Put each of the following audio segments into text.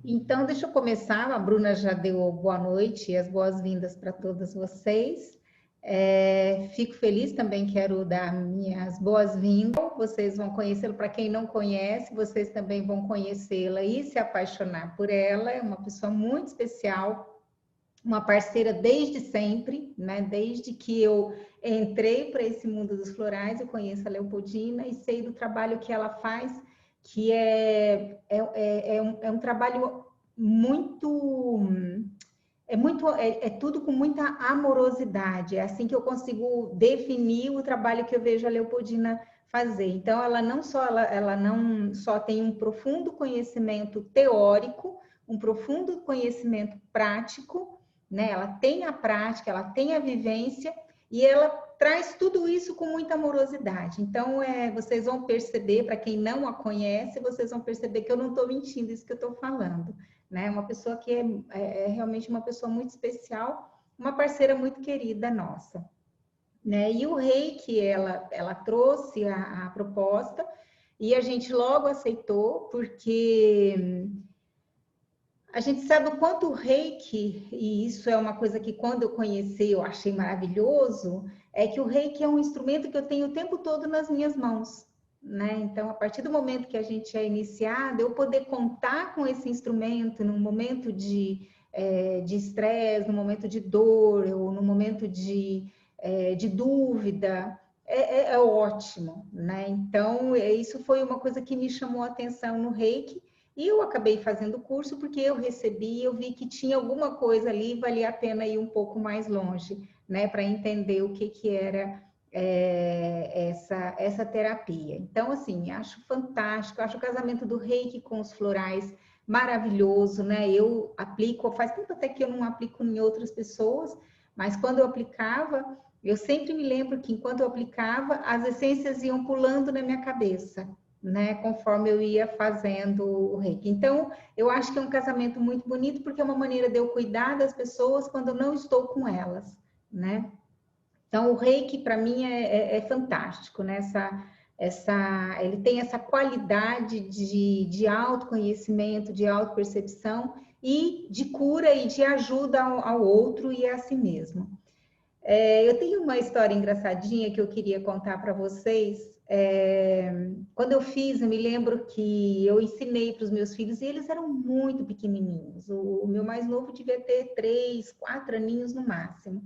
Então, deixa eu começar. A Bruna já deu boa noite e as boas-vindas para todas vocês. Fico feliz também, quero dar minhas boas-vindas. Vocês vão conhecê-la, para quem não conhece, vocês também vão conhecê-la e se apaixonar por ela. É uma pessoa muito especial, uma parceira desde sempre, né? Desde que eu entrei para esse mundo dos florais, eu conheço a Leopoldina e sei do trabalho que ela faz, que é um trabalho muito é tudo com muita amorosidade. É assim que eu consigo definir o trabalho que eu vejo a Leopoldina fazer. Então, ela não só tem um profundo conhecimento teórico, um profundo conhecimento prático, né? Ela tem a prática, ela tem a vivência e ela traz tudo isso com muita amorosidade. Então, vocês vão perceber, para quem não a conhece, vocês vão perceber que eu não estou mentindo isso que eu estou falando, né? Uma pessoa que é realmente uma pessoa muito especial, uma parceira muito querida nossa, né? E o Reiki, ela trouxe a proposta e a gente logo aceitou, porque a gente sabe o quanto o Reiki, e isso é uma coisa que quando eu conheci eu achei maravilhoso, é que o Reiki é um instrumento que eu tenho o tempo todo nas minhas mãos, né? Então, a partir do momento que a gente é iniciado, eu poder contar com esse instrumento num momento de estresse, no momento de dor, ou no momento de dúvida, é ótimo, né? Então, isso foi uma coisa que me chamou a atenção no Reiki, e eu acabei fazendo o curso porque eu recebi, eu vi que tinha alguma coisa ali, valia a pena ir um pouco mais longe, né, para entender o que era essa terapia. Então, assim, acho fantástico, acho o casamento do Reiki com os florais maravilhoso, né? Eu aplico, faz tempo até que eu não aplico em outras pessoas, mas quando eu aplicava, eu sempre me lembro que enquanto eu aplicava, as essências iam pulando na minha cabeça, né, conforme eu ia fazendo o reiki. Então, eu acho que é um casamento muito bonito, porque é uma maneira de eu cuidar das pessoas quando eu não estou com elas, né? Então, o reiki, para mim, é fantástico, né? Ele tem essa qualidade de autoconhecimento, de autopercepção e de cura e de ajuda ao outro e a si mesmo. Eu tenho uma história engraçadinha que eu queria contar para vocês. Quando eu fiz, eu me lembro que eu ensinei para os meus filhos e eles eram muito pequenininhos. O meu mais novo devia ter 3, 4 aninhos no máximo.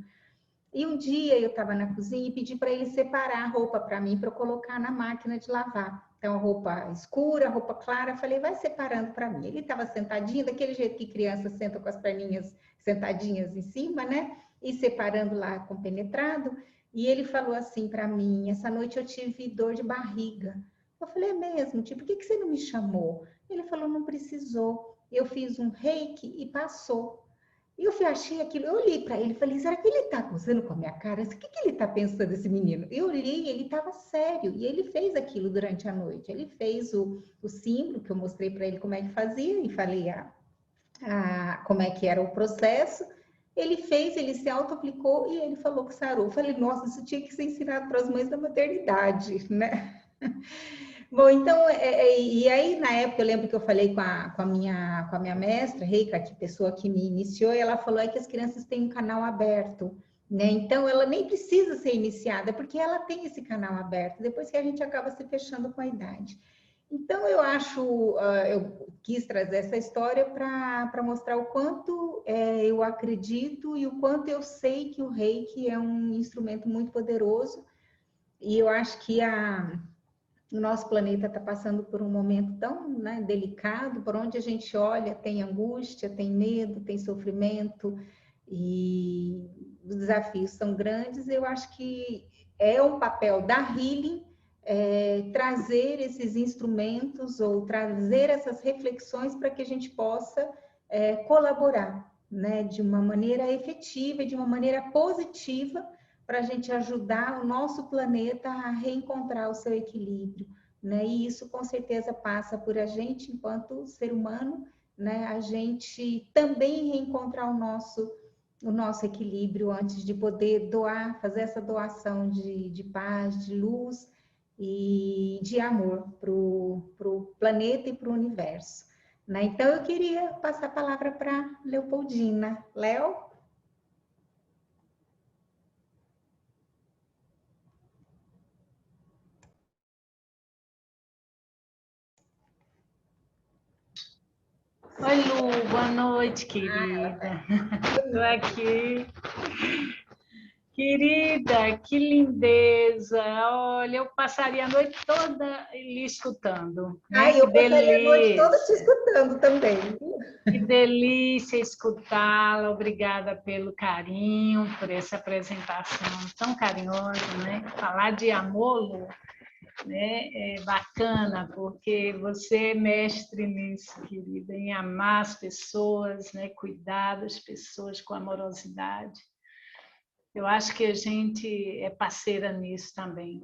E um dia eu estava na cozinha e pedi para ele separar a roupa para mim, para eu colocar na máquina de lavar. Então, a roupa escura, a roupa clara, falei, vai separando para mim. Ele estava sentadinho, daquele jeito que criança senta com as perninhas sentadinhas em cima, né? E separando lá compenetrado. E ele falou assim para mim, essa noite eu tive dor de barriga. Eu falei, é mesmo? Tipo, por que você não me chamou? Ele falou, não precisou. Eu fiz um reiki e passou. E eu achei aquilo, eu olhei para ele e falei, será que ele está gozando com a minha cara? O que ele está pensando, esse menino? Eu olhei, ele estava sério, e ele fez aquilo durante a noite. Ele fez o símbolo, que eu mostrei para ele como é que fazia, e falei como é que era o processo. Ele fez, ele se auto-aplicou e ele falou que sarou. Eu falei, nossa, isso tinha que ser ensinado para as mães da maternidade, né? Bom, então, e aí na época eu lembro que eu falei com a minha mestra, Reika, que pessoa que me iniciou, e ela falou que as crianças têm um canal aberto, né? Então ela nem precisa ser iniciada, porque ela tem esse canal aberto, depois que a gente acaba se fechando com a idade. Então eu quis trazer essa história para mostrar o quanto eu acredito e o quanto eu sei que o Reiki é um instrumento muito poderoso, e eu acho que o nosso planeta está passando por um momento tão, né, delicado, por onde a gente olha tem angústia, tem medo, tem sofrimento, e os desafios são grandes. Eu acho que é um papel da Healing trazer esses instrumentos ou trazer essas reflexões para que a gente possa colaborar, né, de uma maneira efetiva e de uma maneira positiva, para a gente ajudar o nosso planeta a reencontrar o seu equilíbrio, né? E isso com certeza passa por a gente, enquanto ser humano, né? A gente também reencontrar o nosso equilíbrio antes de poder doar, fazer essa doação de paz, de luz e de amor para o planeta e para o universo. né? Então, eu queria passar a palavra para Leopoldina. Léo? Oi, Lu, boa noite, querida. Estou aqui. Querida, que lindeza! Olha, eu passaria a noite toda lhe escutando, né? Ai, Que eu passaria a noite toda te delícia! escutando também. Que delícia escutá-la. Obrigada pelo carinho, por essa apresentação tão carinhosa, né? Falar de amor, Lu, né? É bacana, porque você é mestre nisso, querida, em amar as pessoas, né? Cuidar das pessoas com amorosidade. Eu acho que a gente é parceira nisso também.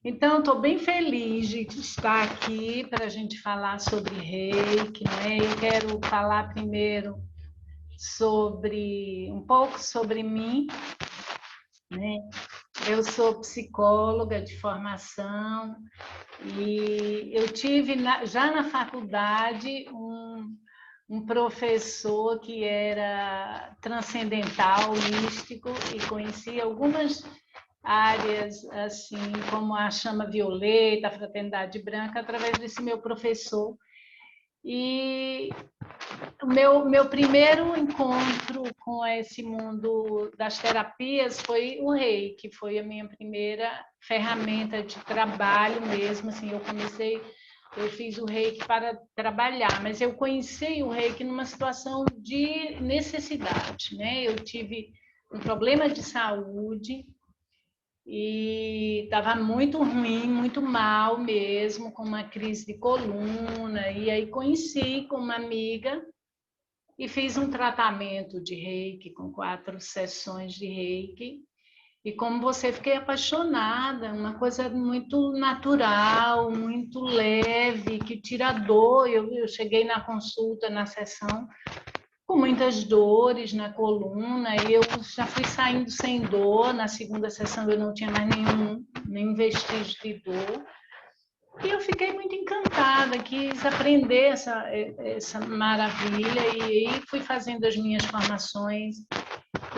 Então, estou bem feliz de estar aqui para a gente falar sobre reiki, né? Eu quero falar primeiro sobre um pouco sobre mim, né? Eu sou psicóloga de formação e eu tive já na faculdade um professor que era transcendental, místico, e conhecia algumas áreas, assim, como a chama violeta, a fraternidade branca, através desse meu professor. E o meu primeiro encontro com esse mundo das terapias foi o Reiki, que foi a minha primeira ferramenta de trabalho mesmo. Assim, eu fiz o Reiki para trabalhar, mas eu conheci o Reiki numa situação de necessidade, né? Eu tive um problema de saúde e estava muito ruim, muito mal mesmo, com uma crise de coluna, e aí conheci com uma amiga e fiz um tratamento de Reiki, com 4 sessões de Reiki. E como você, fiquei apaixonada, uma coisa muito natural, muito leve, que tira a dor. Eu cheguei na consulta, na sessão, com muitas dores na coluna, e eu já fui saindo sem dor. Na segunda sessão eu não tinha mais nenhum vestígio de dor. E eu fiquei muito encantada, quis aprender essa maravilha, e aí fui fazendo as minhas formações,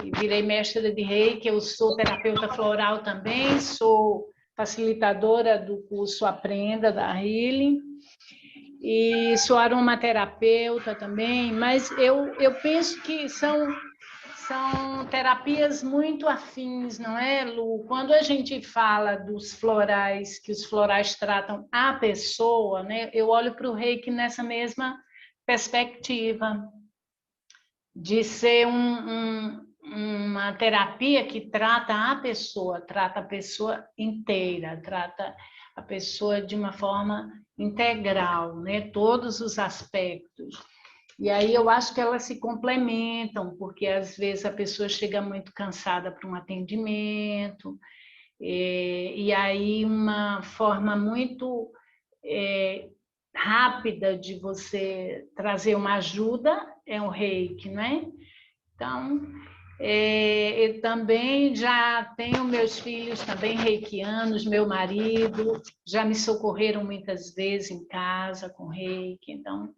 e virei mestra de Reiki. Eu sou terapeuta floral também, sou facilitadora do curso Aprenda, da Healing, e sou aromaterapeuta também, mas eu penso que são terapias muito afins, não é, Lu? Quando a gente fala dos florais, que os florais tratam a pessoa, né? Eu olho para o Reiki nessa mesma perspectiva, de ser uma terapia que trata a pessoa inteira, trata a pessoa de uma forma integral, né? Todos os aspectos. E aí eu acho que elas se complementam, porque às vezes a pessoa chega muito cansada para um atendimento, e aí uma forma muito rápida de você trazer uma ajuda é o Reiki, né? Então, eu também já tenho meus filhos também reikianos, meu marido, já me socorreram muitas vezes em casa com Reiki. Então,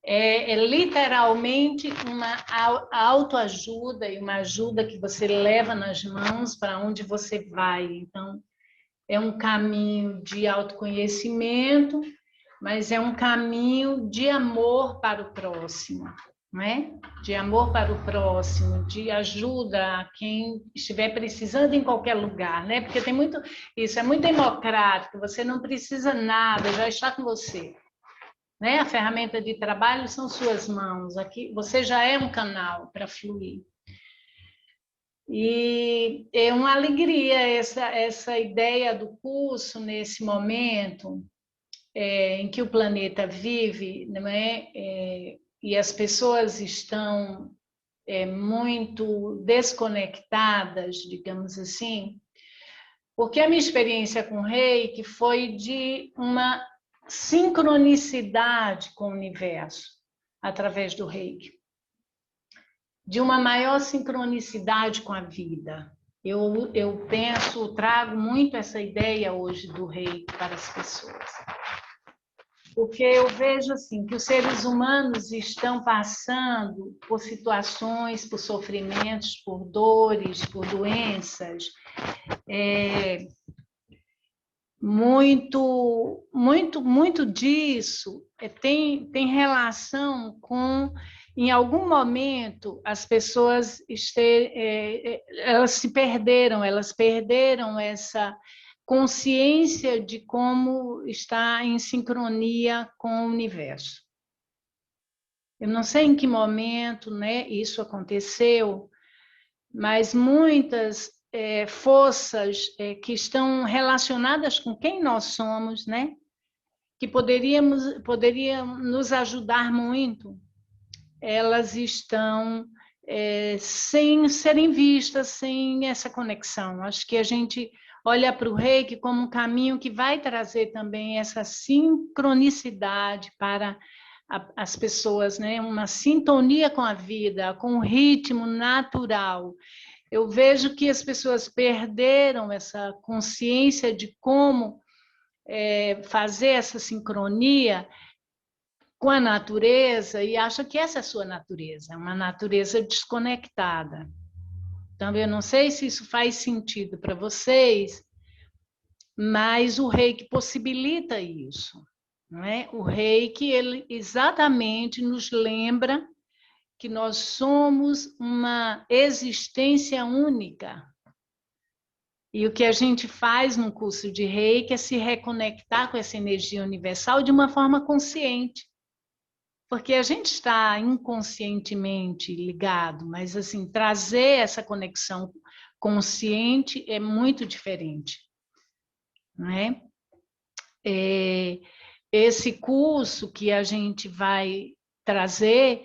é literalmente uma autoajuda e uma ajuda que você leva nas mãos para onde você vai. Então, é um caminho de autoconhecimento, mas é um caminho de amor para o próximo, não é? De amor para o próximo, de ajuda a quem estiver precisando em qualquer lugar, né? Porque tem muito, isso é muito democrático, você não precisa nada, já está com você. Né? A ferramenta de trabalho são suas mãos. Aqui você já é um canal para fluir. E é uma alegria essa ideia do curso nesse momento em que o planeta vive, não é? E as pessoas estão muito desconectadas, digamos assim, porque a minha experiência com o Reiki foi de uma sincronicidade com o universo, através do Reiki, de uma maior sincronicidade com a vida. Eu penso, trago muito essa ideia hoje do Reiki para as pessoas. porque eu vejo assim que os seres humanos estão passando por situações, por sofrimentos, por dores, por doenças, muito disso tem relação com, em algum momento, as pessoas elas perderam essa consciência de como está em sincronia com o universo. Eu não sei em que momento, né, isso aconteceu, mas muitas forças que estão relacionadas com quem nós somos, né, que poderiam nos ajudar muito, elas estão sem serem vistas, sem essa conexão. Acho que a gente olha para o Reiki como um caminho que vai trazer também essa sincronicidade para as pessoas, né? Uma sintonia com a vida, com o ritmo natural. Eu vejo que as pessoas perderam essa consciência de como fazer essa sincronia com a natureza e acham que essa é a sua natureza, é uma natureza desconectada. Então, eu não sei se isso faz sentido para vocês, mas o Reiki possibilita isso, não é? O Reiki, ele exatamente nos lembra que nós somos uma existência única. E o que a gente faz no curso de Reiki é se reconectar com essa energia universal de uma forma consciente. Porque a gente está inconscientemente ligado, mas assim, trazer essa conexão consciente é muito diferente, não é? Esse curso que a gente vai trazer,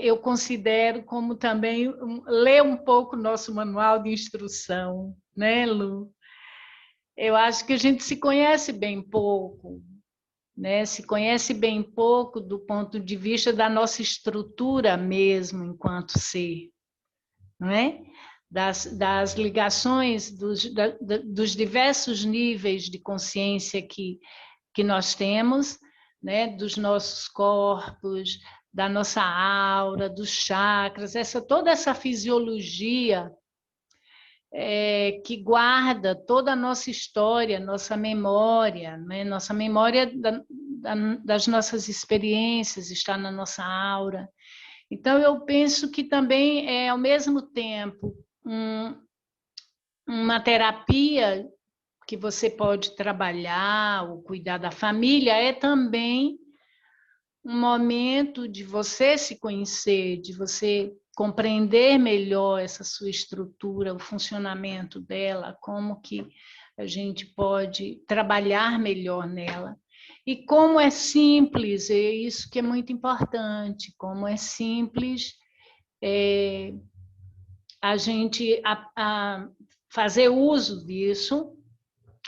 eu considero como também ler um pouco o nosso manual de instrução, né, Lu? Eu acho que a gente se conhece bem pouco, né? Se conhece bem pouco do ponto de vista da nossa estrutura mesmo enquanto ser, não é? Das ligações dos diversos níveis de consciência que nós temos, né? Dos nossos corpos, da nossa aura, dos chakras, toda essa fisiologia que guarda toda a nossa história, nossa memória, né? Nossa memória das nossas experiências está na nossa aura. Então, eu penso que também é, ao mesmo tempo, uma terapia que você pode trabalhar ou cuidar da família, é também um momento de você se conhecer, de você compreender melhor essa sua estrutura, o funcionamento dela, como que a gente pode trabalhar melhor nela. E como é simples, é isso que é muito importante, como é simples a gente fazer uso disso,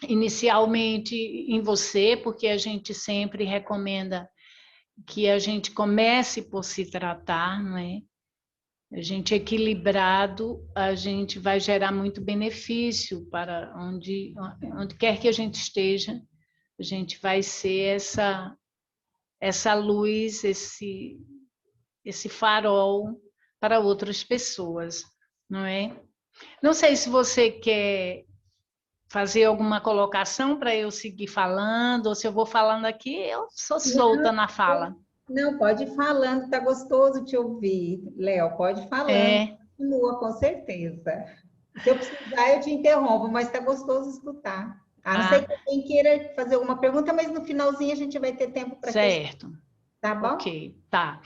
inicialmente em você, porque a gente sempre recomenda que a gente comece por se tratar, não é? A gente equilibrado, a gente vai gerar muito benefício para onde quer que a gente esteja, a gente vai ser essa luz, esse farol para outras pessoas, não é? Não sei se você quer fazer alguma colocação para eu seguir falando, ou se eu vou falando aqui, eu sou solta na fala. Não, pode ir falando, tá gostoso te ouvir, Léo, pode ir falando, continua, com certeza. Se eu precisar, eu te interrompo, mas tá gostoso escutar. A não ser que alguém queira fazer alguma pergunta, mas no finalzinho a gente vai ter tempo para certo. Tá bom? Ok, tá.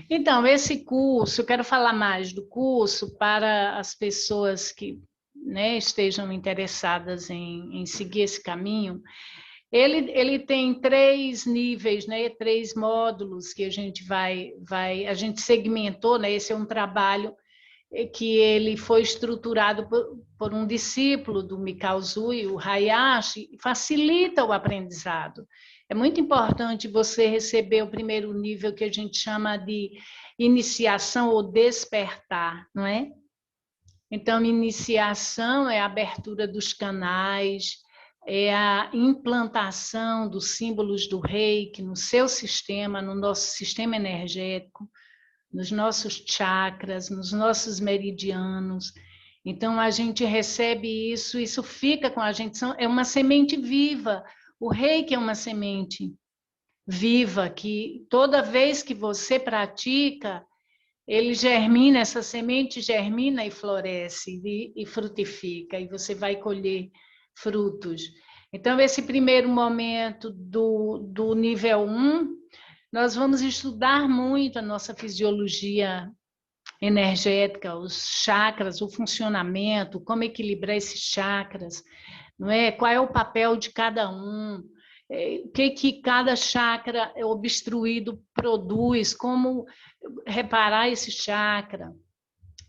Então, esse curso, eu quero falar mais do curso para as pessoas que, né, estejam interessadas em seguir esse caminho. Ele tem 3 níveis, né, 3 módulos que a gente a gente segmentou, né, esse é um trabalho que ele foi estruturado por um discípulo do Mikao Usui, o Hayashi, facilita o aprendizado. É muito importante você receber o primeiro nível que a gente chama de iniciação ou despertar, não é? Então, iniciação é a abertura dos canais, é a implantação dos símbolos do reiki no seu sistema, no nosso sistema energético, nos nossos chakras, nos nossos meridianos. Então, a gente recebe isso, isso fica com a gente, é uma semente viva. O reiki é uma semente viva, que toda vez que você pratica, ele germina, essa semente germina e floresce, e frutifica, e você vai colher frutos. Então, esse primeiro momento do nível 1, nós vamos estudar muito a nossa fisiologia energética, os chakras, o funcionamento, como equilibrar esses chakras, não é? Qual é o papel de cada um, o que cada chakra obstruído produz, como reparar esse chakra,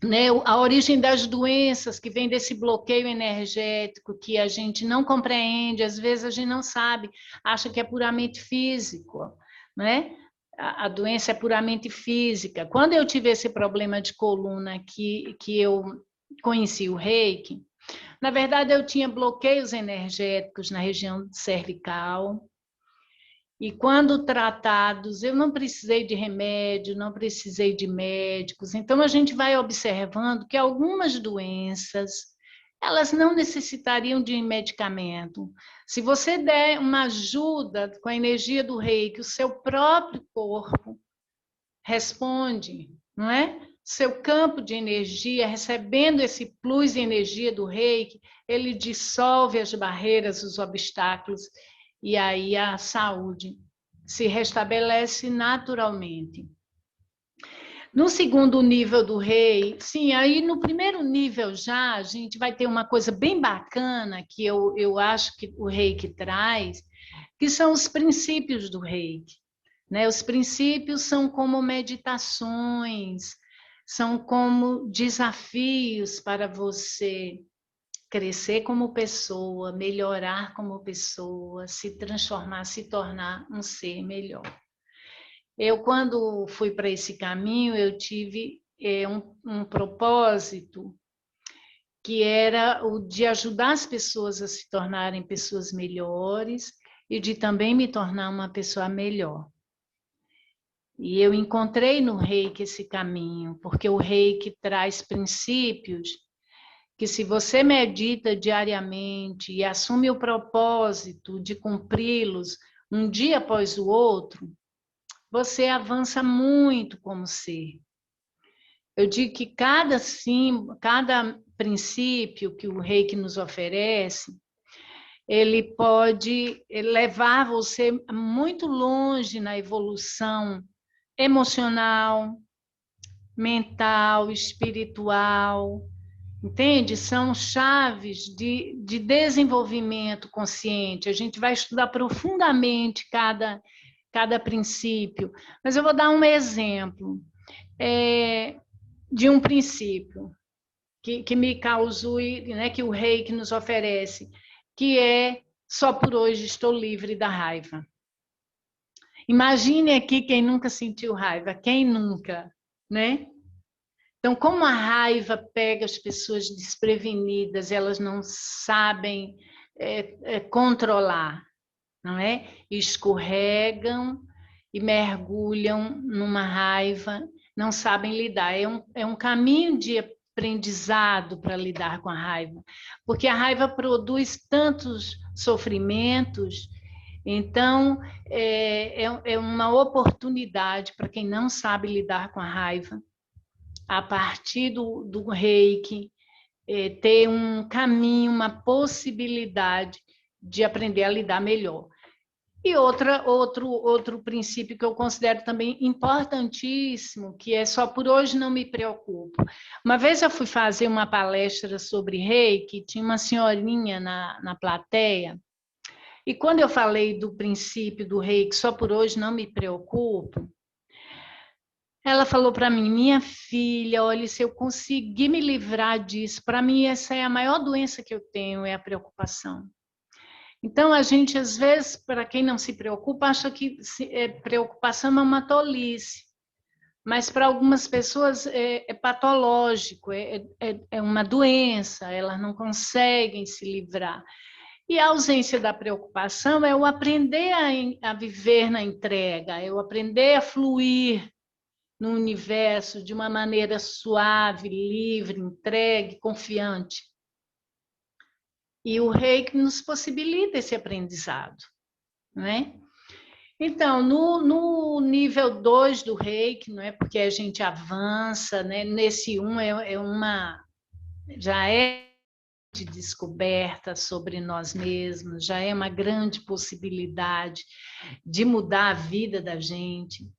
né? A origem das doenças que vem desse bloqueio energético que a gente não compreende, às vezes a gente não sabe, acha que é puramente físico, né? A doença é puramente física. Quando eu tive esse problema de coluna que eu conheci o reiki, na verdade eu tinha bloqueios energéticos na região cervical, e quando tratados, eu não precisei de remédio, não precisei de médicos. Então, a gente vai observando que algumas doenças, elas não necessitariam de medicamento. Se você der uma ajuda com a energia do reiki, o seu próprio corpo responde, não é? Seu campo de energia, recebendo esse plus de energia do reiki, ele dissolve as barreiras, os obstáculos, e aí a saúde se restabelece naturalmente. No segundo nível do rei, sim, aí no primeiro nível já a gente vai ter uma coisa bem bacana que eu acho que o reiki traz, que são os princípios do reiki, né? Os princípios são como meditações, são como desafios para você crescer como pessoa, melhorar como pessoa, se transformar, se tornar um ser melhor. Eu, quando fui para esse caminho, eu tive um propósito que era o de ajudar as pessoas a se tornarem pessoas melhores e de também me tornar uma pessoa melhor. E eu encontrei no reiki esse caminho, porque o reiki traz princípios que, se você medita diariamente e assume o propósito de cumpri-los um dia após o outro, você avança muito como ser. Eu digo que cada princípio que o reiki nos oferece, ele pode levar você muito longe na evolução emocional, mental, espiritual. Entende? São chaves de desenvolvimento consciente. A gente vai estudar profundamente cada princípio. Mas eu vou dar um exemplo de um princípio que me causou, né, que o reiki nos oferece, que é: só por hoje estou livre da raiva. Imagine aqui quem nunca sentiu raiva, quem nunca, né? Então, como a raiva pega as pessoas desprevenidas, elas não sabem controlar, não é? Escorregam e mergulham numa raiva, não sabem lidar. É um caminho de aprendizado para lidar com a raiva, porque a raiva produz tantos sofrimentos. Então, é uma oportunidade para quem não sabe lidar com a raiva, a partir do reiki, ter um caminho, uma possibilidade de aprender a lidar melhor. E outro princípio que eu considero também importantíssimo, que é: só por hoje não me preocupo. Uma vez eu fui fazer uma palestra sobre reiki, tinha uma senhorinha na plateia, e quando eu falei do princípio do reiki, só por hoje não me preocupo, ela falou para mim: minha filha, olha, se eu conseguir me livrar disso, para mim essa é a maior doença que eu tenho, é a preocupação. Então, a gente, às vezes, para quem não se preocupa, acha que preocupação é uma tolice, mas para algumas pessoas é patológico, é uma doença, elas não conseguem se livrar. E a ausência da preocupação é eu aprender a viver na entrega, eu aprender a fluir no universo de uma maneira suave, livre, entregue, confiante. E o Reiki nos possibilita esse aprendizado, não é? Então, no nível 2 do Reiki, não é porque a gente avança, né? Nesse 1 já é de descoberta sobre nós mesmos, já é uma grande possibilidade de mudar a vida da gente,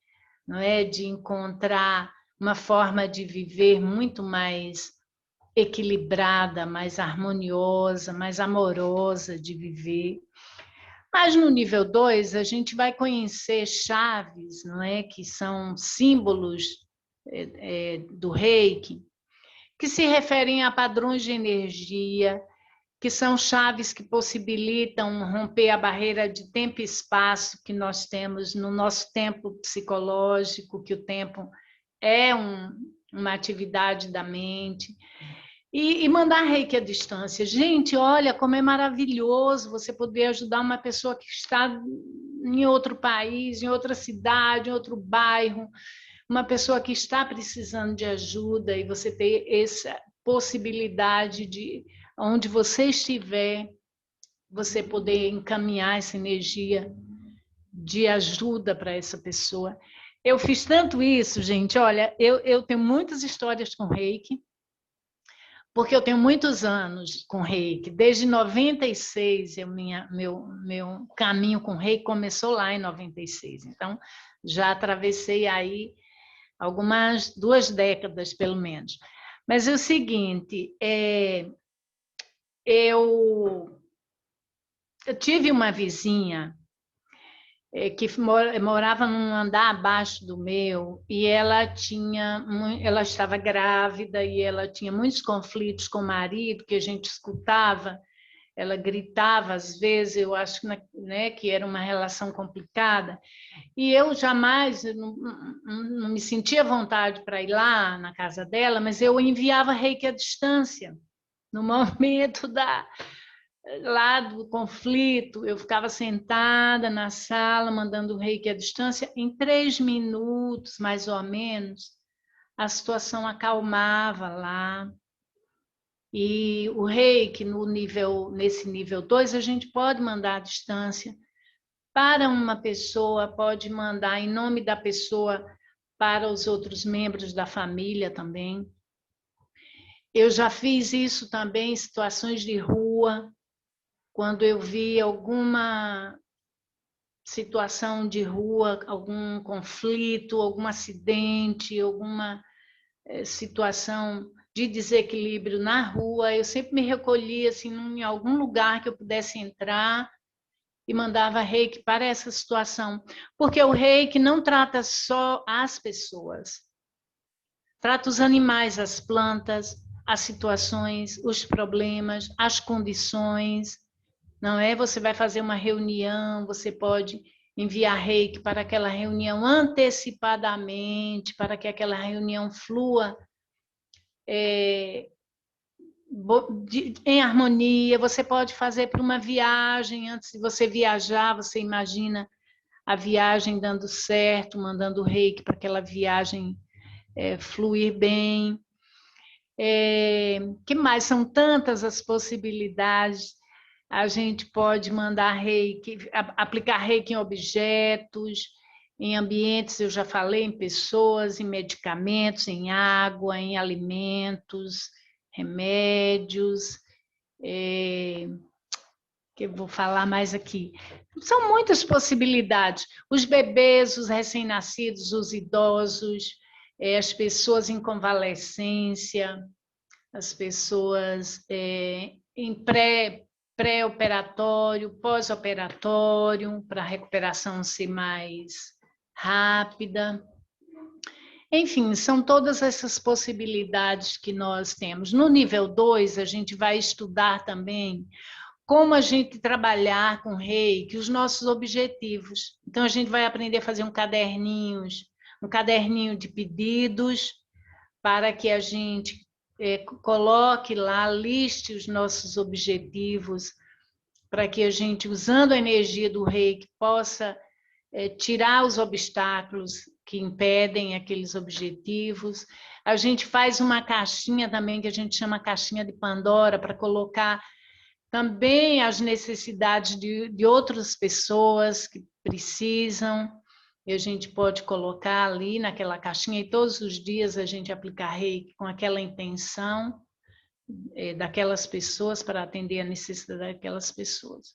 não é? De encontrar uma forma de viver muito mais equilibrada, mais harmoniosa, mais amorosa de viver. Mas no nível 2, a gente vai conhecer chaves, não é? Que são símbolos do Reiki, que se referem a padrões de energia, que são chaves que possibilitam romper a barreira de tempo e espaço que nós temos no nosso tempo psicológico, que o tempo é uma atividade da mente. E mandar Reiki à distância. Gente, olha como é maravilhoso você poder ajudar uma pessoa que está em outro país, em outra cidade, em outro bairro, uma pessoa que está precisando de ajuda e você ter essa possibilidade de, onde você estiver, você poder encaminhar essa energia de ajuda para essa pessoa. Eu fiz tanto isso, gente. Olha, eu tenho muitas histórias com Reiki, porque eu tenho muitos anos com Reiki. Desde 96, meu caminho com Reiki começou lá em 96. Então, já atravessei aí algumas 2 décadas, pelo menos. Mas é o seguinte, eu tive uma vizinha que morava num andar abaixo do meu e ela estava grávida e ela tinha muitos conflitos com o marido que a gente escutava. Ela gritava às vezes, eu acho, né, que era uma relação complicada. E eu jamais, não me sentia vontade para ir lá na casa dela, mas eu enviava Reiki à distância. No momento lá do conflito, eu ficava sentada na sala, mandando Reiki à distância. Em 3 minutos, mais ou menos, a situação acalmava lá. E o Reiki, nesse nível 2, a gente pode mandar à distância para uma pessoa, pode mandar em nome da pessoa para os outros membros da família também. Eu já fiz isso também em situações de rua, quando eu vi alguma situação de rua, algum conflito, algum acidente, alguma situação de desequilíbrio na rua, eu sempre me recolhia assim, em algum lugar que eu pudesse entrar e mandava Reiki para essa situação. Porque o Reiki não trata só as pessoas, trata os animais, as plantas, as situações, os problemas, as condições. Não é? Você vai fazer uma reunião, você pode enviar Reiki para aquela reunião antecipadamente, para que aquela reunião flua em harmonia. Você pode fazer para uma viagem, antes de você viajar, você imagina a viagem dando certo, mandando Reiki para aquela viagem fluir bem. Que mais? São tantas as possibilidades. A gente pode mandar Reiki, aplicar Reiki em objetos, em ambientes, eu já falei, em pessoas, em medicamentos, em água, em alimentos, remédios, que eu vou falar mais aqui. São muitas possibilidades. Os bebês, os recém-nascidos, os idosos, as pessoas em convalescência, as pessoas em pré-operatório, pós-operatório, para a recuperação ser mais rápida. Enfim, são todas essas possibilidades que nós temos. No nível 2, a gente vai estudar também como a gente trabalhar com Reiki, os nossos objetivos. Então, a gente vai aprender a fazer um caderninho de pedidos, para que a gente coloque lá, liste os nossos objetivos para que a gente, usando a energia do reiki, possa tirar os obstáculos que impedem aqueles objetivos. A gente faz uma caixinha também, que a gente chama caixinha de Pandora, para colocar também as necessidades de outras pessoas que precisam, e a gente pode colocar ali naquela caixinha, e todos os dias a gente aplicar reiki com aquela intenção daquelas pessoas, para atender a necessidade daquelas pessoas.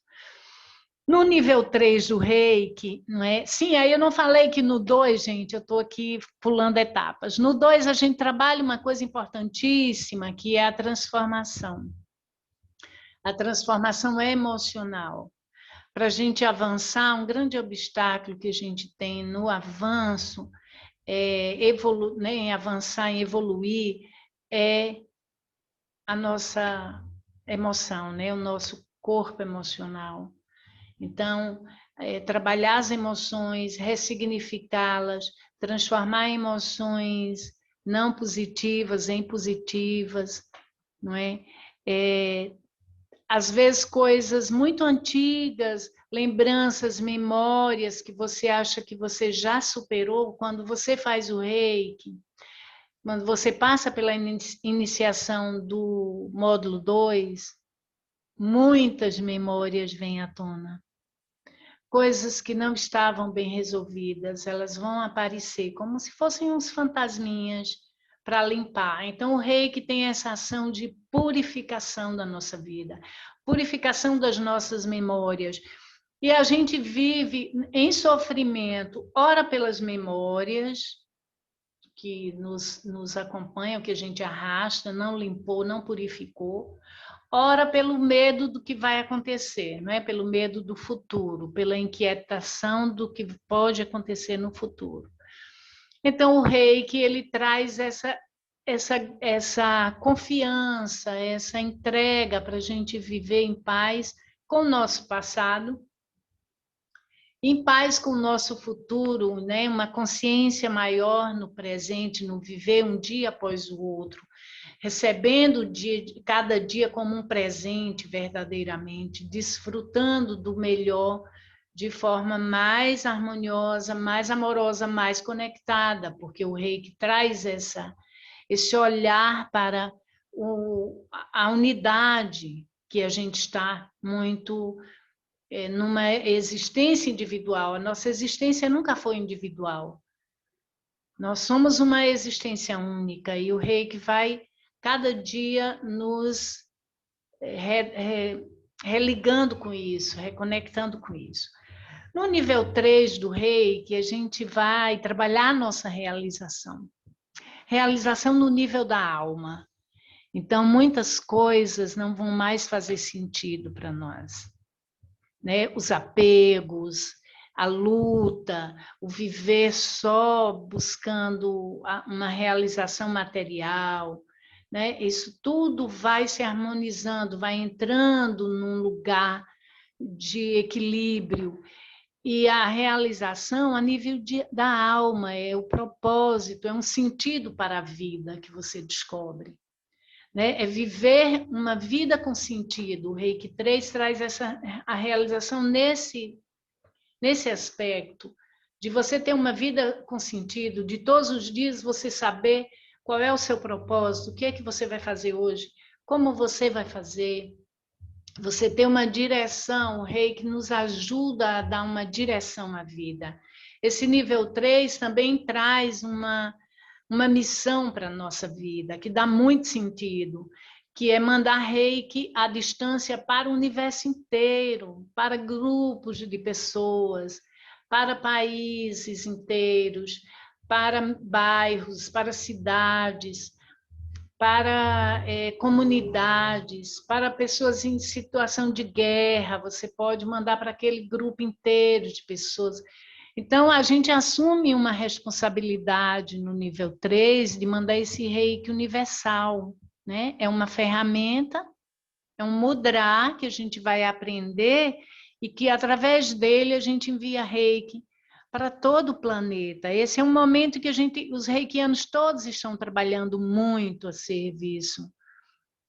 No nível 3 do reiki, não é? Sim, aí eu não falei que no 2, gente, eu estou aqui pulando etapas. No 2 a gente trabalha uma coisa importantíssima, que é a transformação. A transformação emocional. Para a gente avançar, um grande obstáculo que a gente tem no avanço, em avançar, em evoluir, é a nossa emoção, né? O nosso corpo emocional. Então, trabalhar as emoções, ressignificá-las, transformar emoções não positivas em positivas, não é? Às vezes coisas muito antigas, lembranças, memórias que você acha que você já superou, quando você faz o reiki, quando você passa pela iniciação do módulo 2, muitas memórias vêm à tona. Coisas que não estavam bem resolvidas, elas vão aparecer como se fossem uns fantasminhas para limpar. Então, o reiki tem essa ação de purificação da nossa vida, purificação das nossas memórias. E a gente vive em sofrimento, ora pelas memórias que nos acompanham, que a gente arrasta, não limpou, não purificou, ora pelo medo do que vai acontecer, não é? Pelo medo do futuro, pela inquietação do que pode acontecer no futuro. Então, o reiki, ele traz essa confiança, essa entrega para a gente viver em paz com o nosso passado, em paz com o nosso futuro, né? Uma consciência maior no presente, no viver um dia após o outro, recebendo cada dia como um presente verdadeiramente, desfrutando do melhor de forma mais harmoniosa, mais amorosa, mais conectada, porque o reiki traz esse olhar para a unidade, que a gente está muito numa existência individual. A nossa existência nunca foi individual. Nós somos uma existência única, e o reiki vai cada dia nos religando com isso, reconectando com isso. No nível 3 do reiki, a gente vai trabalhar a nossa realização. Realização no nível da alma. Então, muitas coisas não vão mais fazer sentido para nós, né? Os apegos, a luta, o viver só buscando uma realização material, né? Isso tudo vai se harmonizando, vai entrando num lugar de equilíbrio. E a realização a nível da alma, é o propósito, é um sentido para a vida que você descobre, né? É viver uma vida com sentido. O Reiki 3 traz a realização nesse aspecto, de você ter uma vida com sentido, de todos os dias você saber qual é o seu propósito, o que é que você vai fazer hoje, como você vai fazer. Você ter uma direção, o reiki nos ajuda a dar uma direção à vida. Esse nível 3 também traz uma missão para a nossa vida, que dá muito sentido, que é mandar reiki à distância para o universo inteiro, para grupos de pessoas, para países inteiros, para bairros, para cidades, para comunidades, para pessoas em situação de guerra. Você pode mandar para aquele grupo inteiro de pessoas. Então, a gente assume uma responsabilidade no nível 3 de mandar esse reiki universal, né? É uma ferramenta, é um mudra que a gente vai aprender e que, através dele, a gente envia reiki para todo o planeta. Esse é um momento que os reikianos todos estão trabalhando muito a serviço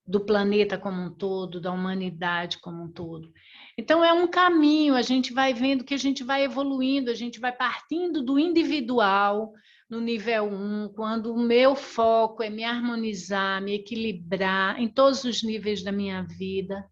do planeta como um todo, da humanidade como um todo. Então, é um caminho, a gente vai vendo que a gente vai evoluindo, a gente vai partindo do individual, no nível 1, quando o meu foco é me harmonizar, me equilibrar em todos os níveis da minha vida,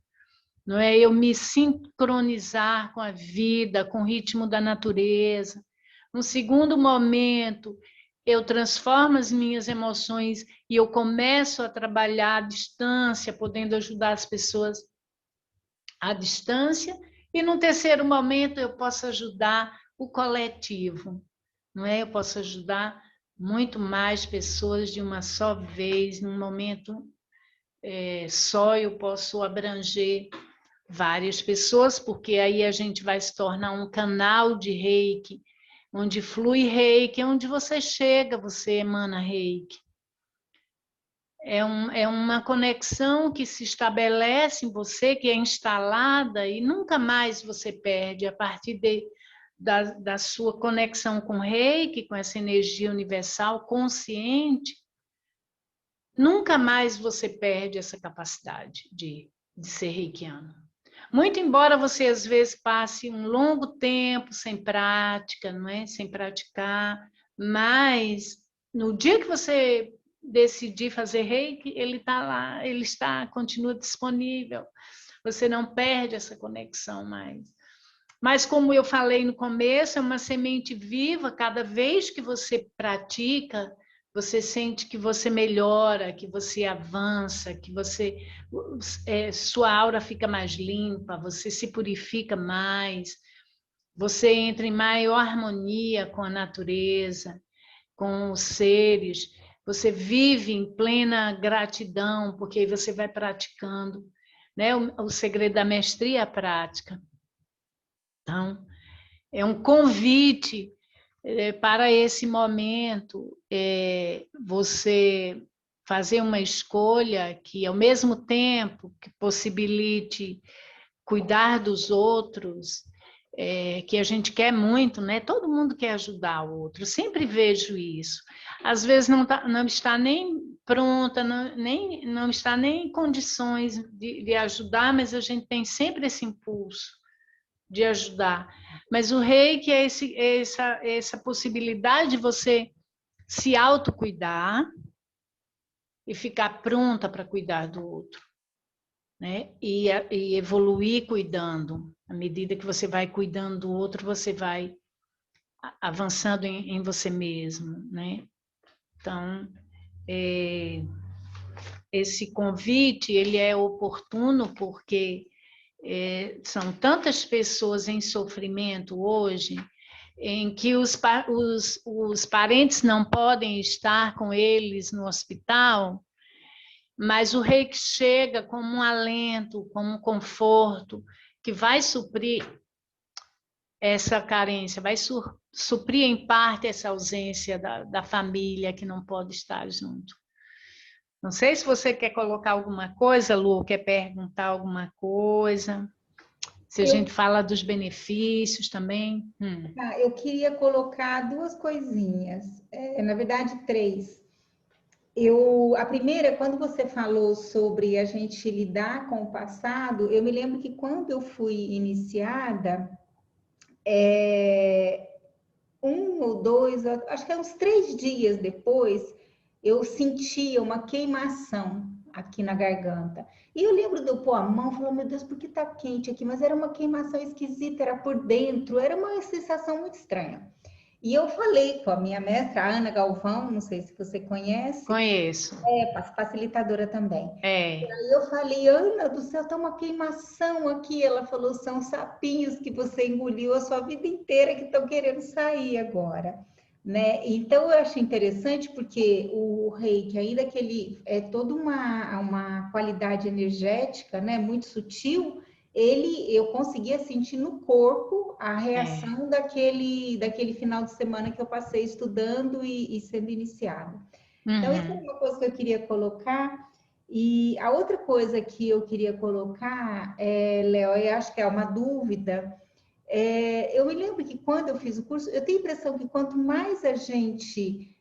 não é? Eu me sincronizar com a vida, com o ritmo da natureza. No segundo momento, eu transformo as minhas emoções e eu começo a trabalhar à distância, podendo ajudar as pessoas à distância. E no terceiro momento, eu posso ajudar o coletivo, não é? Eu posso ajudar muito mais pessoas de uma só vez, num momento só eu posso abranger várias pessoas, porque aí a gente vai se tornar um canal de reiki, onde flui reiki, onde você chega, você emana reiki. É uma conexão que se estabelece em você, que é instalada e nunca mais você perde a partir da sua conexão com o reiki, com essa energia universal consciente. Nunca mais você perde essa capacidade de ser reikiano. Muito embora você, às vezes, passe um longo tempo sem prática, não é? Sem praticar, mas no dia que você decidir fazer reiki, ele está lá, continua disponível. Você não perde essa conexão mais. Mas, como eu falei no começo, é uma semente viva, cada vez que você pratica, você sente que você melhora, que você avança, que sua aura fica mais limpa, você se purifica mais, você entra em maior harmonia com a natureza, com os seres, você vive em plena gratidão, porque aí você vai praticando, né? O segredo da mestria é a prática. Então, é um convite para esse momento, você fazer uma escolha que, ao mesmo tempo que possibilite cuidar dos outros, que a gente quer muito, né? Todo mundo quer ajudar o outro, sempre vejo isso. Às vezes não está nem pronta, não está nem em condições de ajudar, mas a gente tem sempre esse impulso de ajudar. Mas o reiki é essa possibilidade de você se autocuidar e ficar pronta para cuidar do outro, né? E evoluir cuidando. À medida que você vai cuidando do outro, você vai avançando em você mesmo, né? Então, esse convite, ele é oportuno porque são tantas pessoas em sofrimento hoje, em que os parentes não podem estar com eles no hospital, mas o reiki chega como um alento, como um conforto, que vai suprir essa carência, vai suprir em parte essa ausência da família que não pode estar junto. Não sei se você quer colocar alguma coisa, Lu, quer perguntar alguma coisa. Se a gente fala dos benefícios também. Eu queria colocar duas coisinhas, na verdade, três. A primeira, quando você falou sobre a gente lidar com o passado, eu me lembro que quando eu fui iniciada, um ou dois, acho que uns 3 dias depois, eu sentia uma queimação aqui na garganta. E eu lembro de eu pôr a mão e falar, meu Deus, por que tá quente aqui? Mas era uma queimação esquisita, era por dentro, era uma sensação muito estranha. E eu falei com a minha mestra, a Ana Galvão, não sei se você conhece. Conheço. Facilitadora também. É. E aí eu falei, Ana do céu, tá uma queimação aqui. Ela falou, são sapinhos que você engoliu a sua vida inteira que estão querendo sair agora. Né? Então eu acho interessante porque o reiki, ainda que ele é toda uma qualidade energética, né, muito sutil, eu conseguia sentir no corpo a reação daquele final de semana que eu passei estudando e sendo iniciada. Então, isso é uma coisa que eu queria colocar. E a outra coisa que eu queria colocar, Léo, eu acho que é uma dúvida. Eu me lembro que quando eu fiz o curso, eu tenho a impressão que quanto mais a gente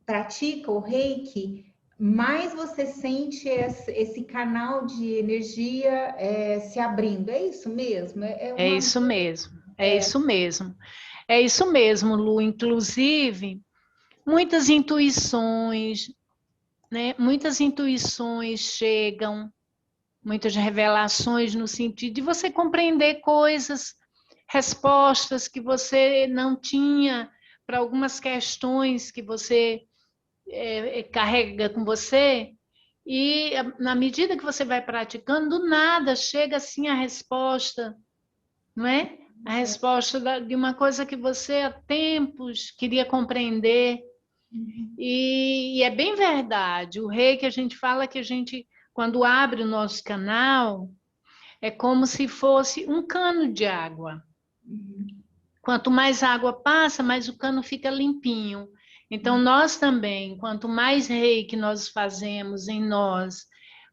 pratica o reiki, mais você sente esse canal de energia se abrindo. É isso mesmo? É isso mesmo, é isso mesmo. É isso mesmo, Lu. Inclusive, muitas intuições, né? Muitas intuições chegam, muitas revelações no sentido de você compreender coisas, respostas que você não tinha para algumas questões que você carrega com você. E na medida que você vai praticando, do nada chega assim a resposta, não é? A resposta de uma coisa que você há tempos queria compreender. E é bem verdade. O Reiki, a gente fala que a gente, quando abre o nosso canal, é como se fosse um cano de água. Quanto mais água passa, mais o cano fica limpinho. Então, nós também, quanto mais Reiki nós fazemos em nós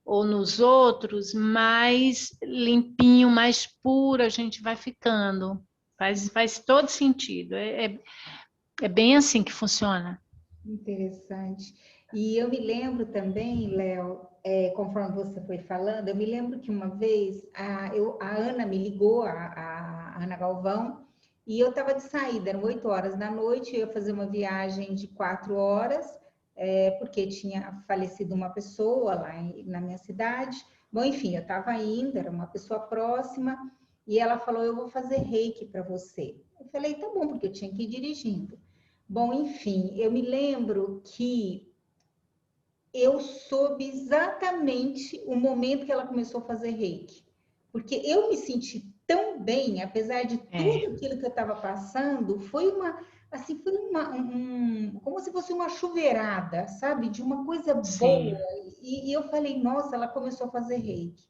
ou nos outros, mais limpinho, mais puro a gente vai ficando. Faz todo sentido. É bem assim que funciona. Interessante. E eu me lembro também, Léo, conforme você foi falando, eu me lembro que uma vez a Ana me ligou, a Ana Galvão, e eu estava de saída, eram 8 horas da noite, eu ia fazer uma viagem de 4 horas, porque tinha falecido uma pessoa lá na minha cidade. Bom, enfim, eu estava indo, era uma pessoa próxima, e ela falou: eu vou fazer reiki para você. Eu falei: tá bom, porque eu tinha que ir dirigindo. Bom, enfim, eu me lembro que eu soube exatamente o momento que ela começou a fazer reiki, porque eu me senti tão bem, apesar de tudo aquilo que eu estava passando, foi assim, como se fosse uma chuveirada, sabe, de uma coisa boa. E eu falei: nossa, ela começou a fazer reiki,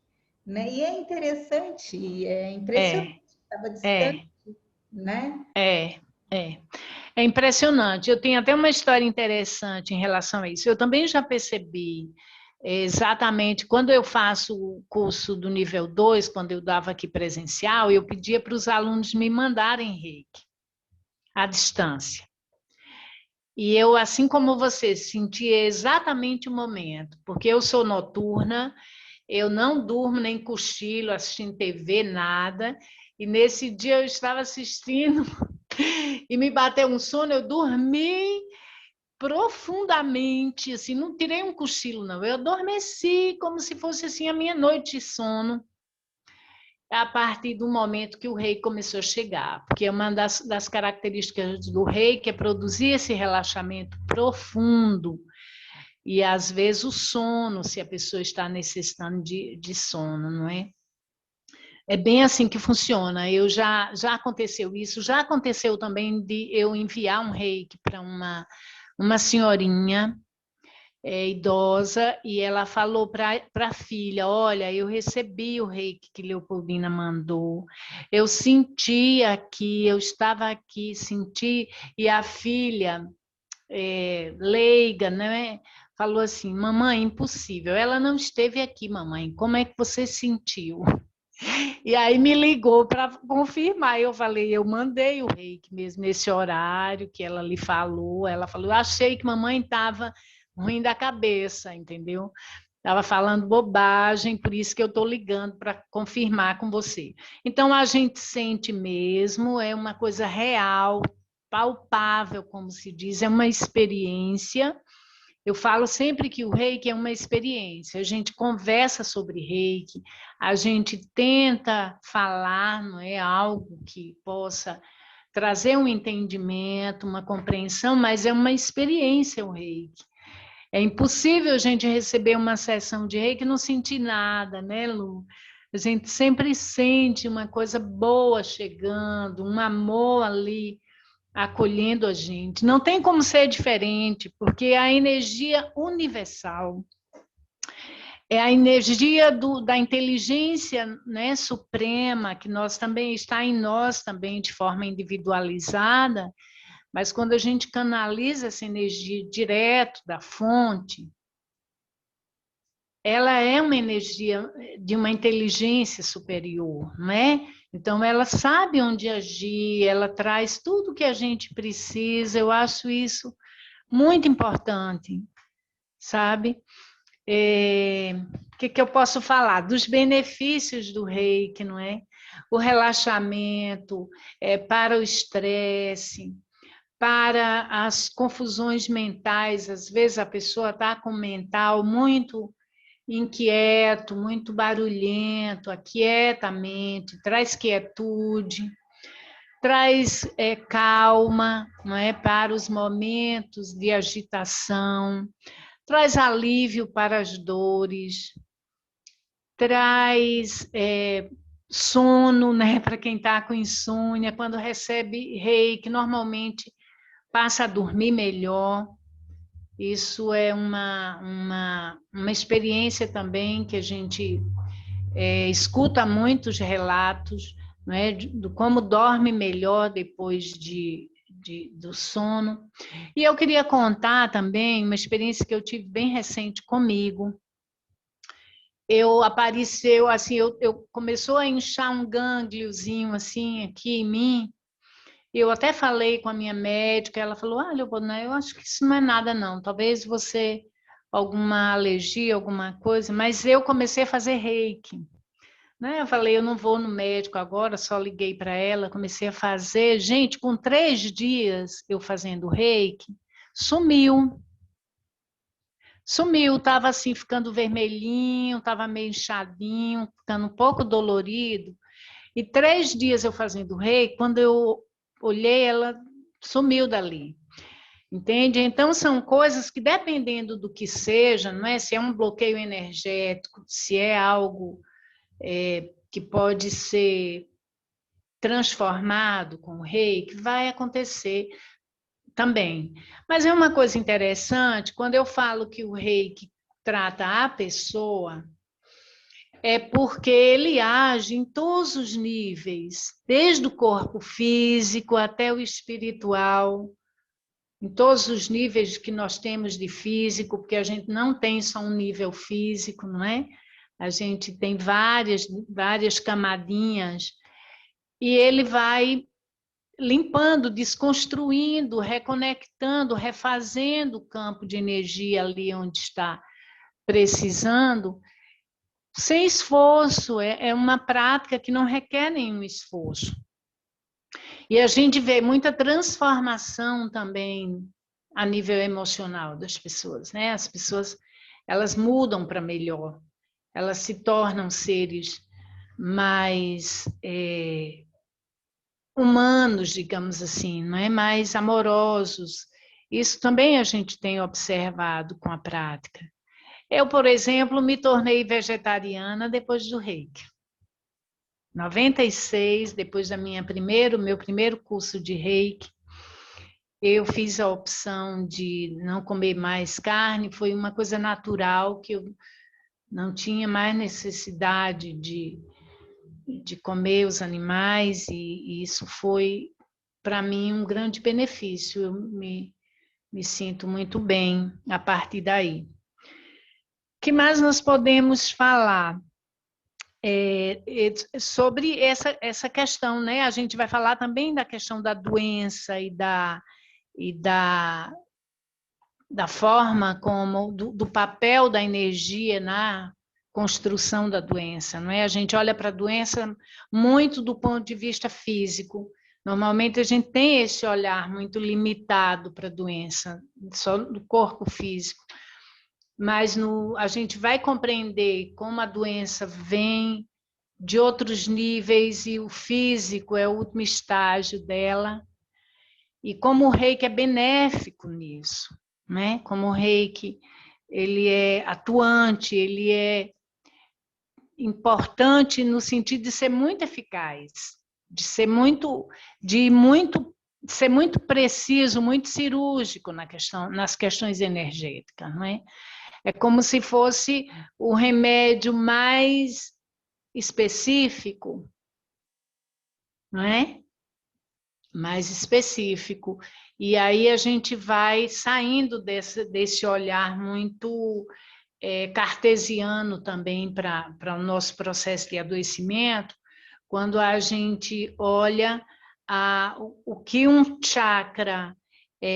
né? E é interessante, é impressionante, estava distante, né? É impressionante. Eu tenho até uma história interessante em relação a isso. Eu também já percebi exatamente quando eu faço o curso do nível 2, quando eu dava aqui presencial, eu pedia para os alunos me mandarem reiki à distância. E eu, assim como você, sentia exatamente o momento, porque eu sou noturna, eu não durmo nem cochilo, assistindo TV, nada. E nesse dia eu estava assistindo e me bateu um sono, eu dormi profundamente, assim, não tirei um cochilo, não. Eu adormeci como se fosse assim a minha noite de sono, a partir do momento que o rei começou a chegar, porque uma das características do rei que é produzir esse relaxamento profundo e às vezes o sono, se a pessoa está necessitando de sono, não é? É bem assim que funciona. Já aconteceu isso, já aconteceu também de eu enviar um reiki para uma senhorinha idosa e ela falou para a filha: olha, eu recebi o reiki que Leopoldina mandou, eu senti aqui, eu estava aqui, senti, e a filha leiga, né? Falou assim: mamãe, impossível, ela não esteve aqui, mamãe, como é que você sentiu? E aí me ligou para confirmar. Eu falei: eu mandei o reiki mesmo nesse horário que ela lhe falou. Ela falou: eu achei que mamãe estava ruim da cabeça, entendeu? Estava falando bobagem, por isso que eu estou ligando para confirmar com você. Então a gente sente mesmo, é uma coisa real, palpável, como se diz, é uma experiência. Eu falo sempre que o reiki é uma experiência. A gente conversa sobre reiki, a gente tenta falar, não é algo que possa trazer um entendimento, uma compreensão, mas é uma experiência o reiki. É impossível a gente receber uma sessão de reiki e não sentir nada, né, Lu? A gente sempre sente uma coisa boa chegando, um amor ali acolhendo a gente. Não tem como ser diferente, porque a energia universal é a energia da inteligência, né, suprema, que nós também está em nós também de forma individualizada, mas quando a gente canaliza essa energia direto da fonte, ela é uma energia de uma inteligência superior, não é? Então, ela sabe onde agir, ela traz tudo que a gente precisa. Eu acho isso muito importante, sabe? Que eu posso falar? Dos benefícios do reiki, não é? O relaxamento, para o estresse, para as confusões mentais. Às vezes a pessoa está com o mental muito inquieto, muito barulhento, aquieta a mente, traz quietude, traz calma, não é? Para os momentos de agitação, traz alívio para as dores, traz sono, né? Para quem está com insônia, quando recebe reiki, normalmente passa a dormir melhor. Isso é uma experiência também que a gente escuta muitos relatos, não é? Do como dorme melhor depois do sono. E eu queria contar também uma experiência que eu tive bem recente comigo. Apareceu assim, começou a inchar um gângliozinho assim aqui em mim. Eu até falei com a minha médica, ela falou: "Ah, Leovana, eu acho que isso não é nada não, talvez você alguma alergia, alguma coisa", mas eu comecei a fazer reiki, né? Eu falei: "Eu não vou no médico agora", só liguei para ela, comecei a fazer. Gente, com 3 dias eu fazendo reiki, sumiu. Sumiu, estava assim, ficando vermelhinho, estava meio inchadinho, ficando um pouco dolorido. E 3 dias eu fazendo reiki, quando eu olhei, ela sumiu dali. Entende? Então, são coisas que, dependendo do que seja, não é? Se é um bloqueio energético, se é algo que pode ser transformado com o reiki, vai acontecer também. Mas é uma coisa interessante, quando eu falo que o reiki trata a pessoa, é porque ele age em todos os níveis, desde o corpo físico até o espiritual, em todos os níveis que nós temos de físico, porque a gente não tem só um nível físico, não é? A gente tem várias camadinhas, e ele vai limpando, desconstruindo, reconectando, refazendo o campo de energia ali onde está precisando, sem esforço. É uma prática que não requer nenhum esforço. E a gente vê muita transformação também a nível emocional das pessoas, né? As pessoas, elas mudam para melhor, elas se tornam seres mais humanos, digamos assim, não é? Mais amorosos. Isso também a gente tem observado com a prática. Eu, por exemplo, me tornei vegetariana depois do reiki. 96, depois da meu primeiro curso de reiki, eu fiz a opção de não comer mais carne. Foi uma coisa natural, que eu não tinha mais necessidade de comer os animais, e isso foi, para mim, um grande benefício. Eu me sinto muito bem a partir daí. O que mais nós podemos falar? Sobre essa questão, né? A gente vai falar também da questão da doença e da forma como, do papel da energia na construção da doença, não é? A gente olha para a doença muito do ponto de vista físico. Normalmente a gente tem esse olhar muito limitado para a doença, só do corpo físico. Mas a gente vai compreender como a doença vem de outros níveis, e o físico é o último estágio dela, e como o reiki é benéfico nisso, né? Como o reiki, ele é atuante, ele é importante no sentido de ser muito eficaz, de ser muito preciso, muito cirúrgico nas questões energéticas, não é? É como se fosse o remédio mais específico, não é? Mais específico. E aí a gente vai saindo desse olhar muito cartesiano também para o nosso processo de adoecimento, quando a gente olha o que um chakra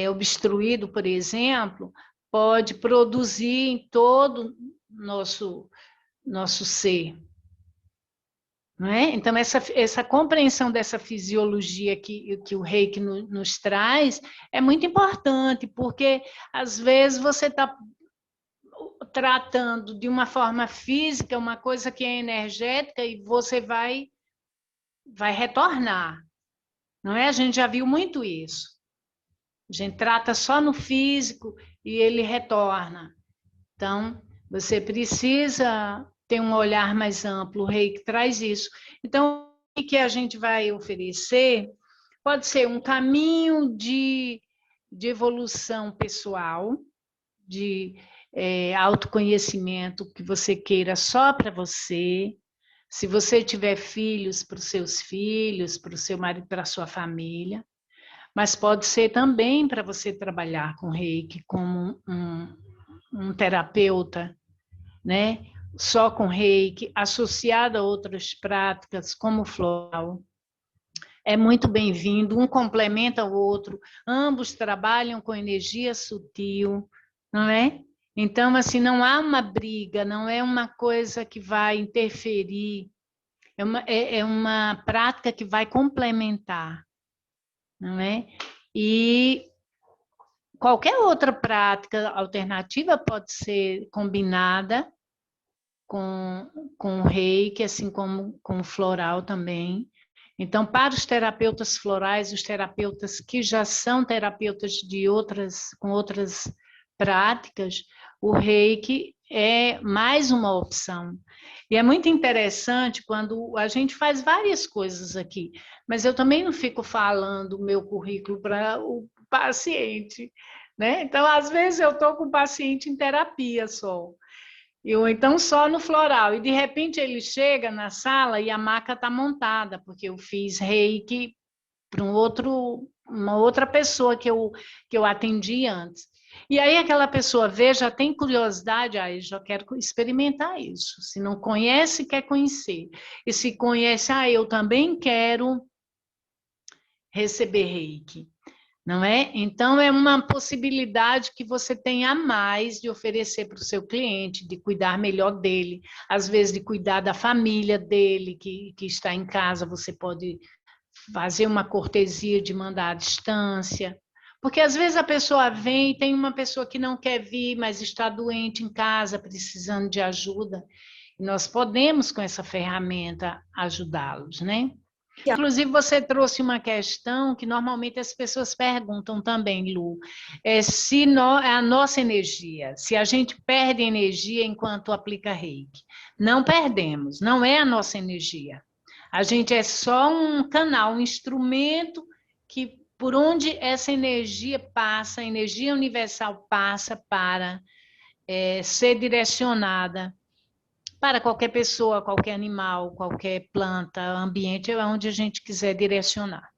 obstruído, por exemplo, pode produzir em todo nosso ser. Não é? Então, essa compreensão dessa fisiologia que o Reiki nos traz é muito importante, porque às vezes você está tratando de uma forma física uma coisa que é energética e você vai retornar. Não é? A gente já viu muito isso. A gente trata só no físico e ele retorna. Então, você precisa ter um olhar mais amplo, o Reiki traz isso. Então, o que a gente vai oferecer pode ser um caminho de evolução pessoal, de autoconhecimento que você queira só para você. Se você tiver filhos, para os seus filhos, para o seu marido, para a sua família. Mas pode ser também para você trabalhar com Reiki como um terapeuta, né? Só com Reiki, associado a outras práticas, como floral. É muito bem-vindo, um complementa o outro, ambos trabalham com energia sutil, não é? Então, assim, não há uma briga, não é uma coisa que vai interferir, é uma prática que vai complementar, não é? E qualquer outra prática alternativa pode ser combinada com o Reiki, assim como com o floral também. Então, para os terapeutas florais, os terapeutas que já são terapeutas com outras práticas, o Reiki é mais uma opção. E é muito interessante quando a gente faz várias coisas aqui, mas eu também não fico falando o meu currículo para o paciente, né? Então, às vezes eu estou com o paciente em terapia só, ou então só no floral, e de repente ele chega na sala e a maca está montada, porque eu fiz Reiki para uma outra pessoa que eu atendi antes. E aí aquela pessoa já tem curiosidade, aí já quero experimentar isso. Se não conhece, quer conhecer. E se conhece, eu também quero receber Reiki. Não é? Então, é uma possibilidade que você tem a mais de oferecer para o seu cliente, de cuidar melhor dele, às vezes de cuidar da família dele, que está em casa, você pode fazer uma cortesia de mandar à distância, porque às vezes a pessoa vem e tem uma pessoa que não quer vir, mas está doente em casa, precisando de ajuda, e nós podemos, com essa ferramenta, ajudá-los, né? Inclusive, você trouxe uma questão que normalmente as pessoas perguntam também, Lu, se é a nossa energia, se a gente perde energia enquanto aplica Reiki. Não perdemos, não é a nossa energia. A gente é só um canal, um instrumento que por onde essa energia passa, a energia universal passa para ser direcionada para qualquer pessoa, qualquer animal, qualquer planta, ambiente, é onde a gente quiser direcionar.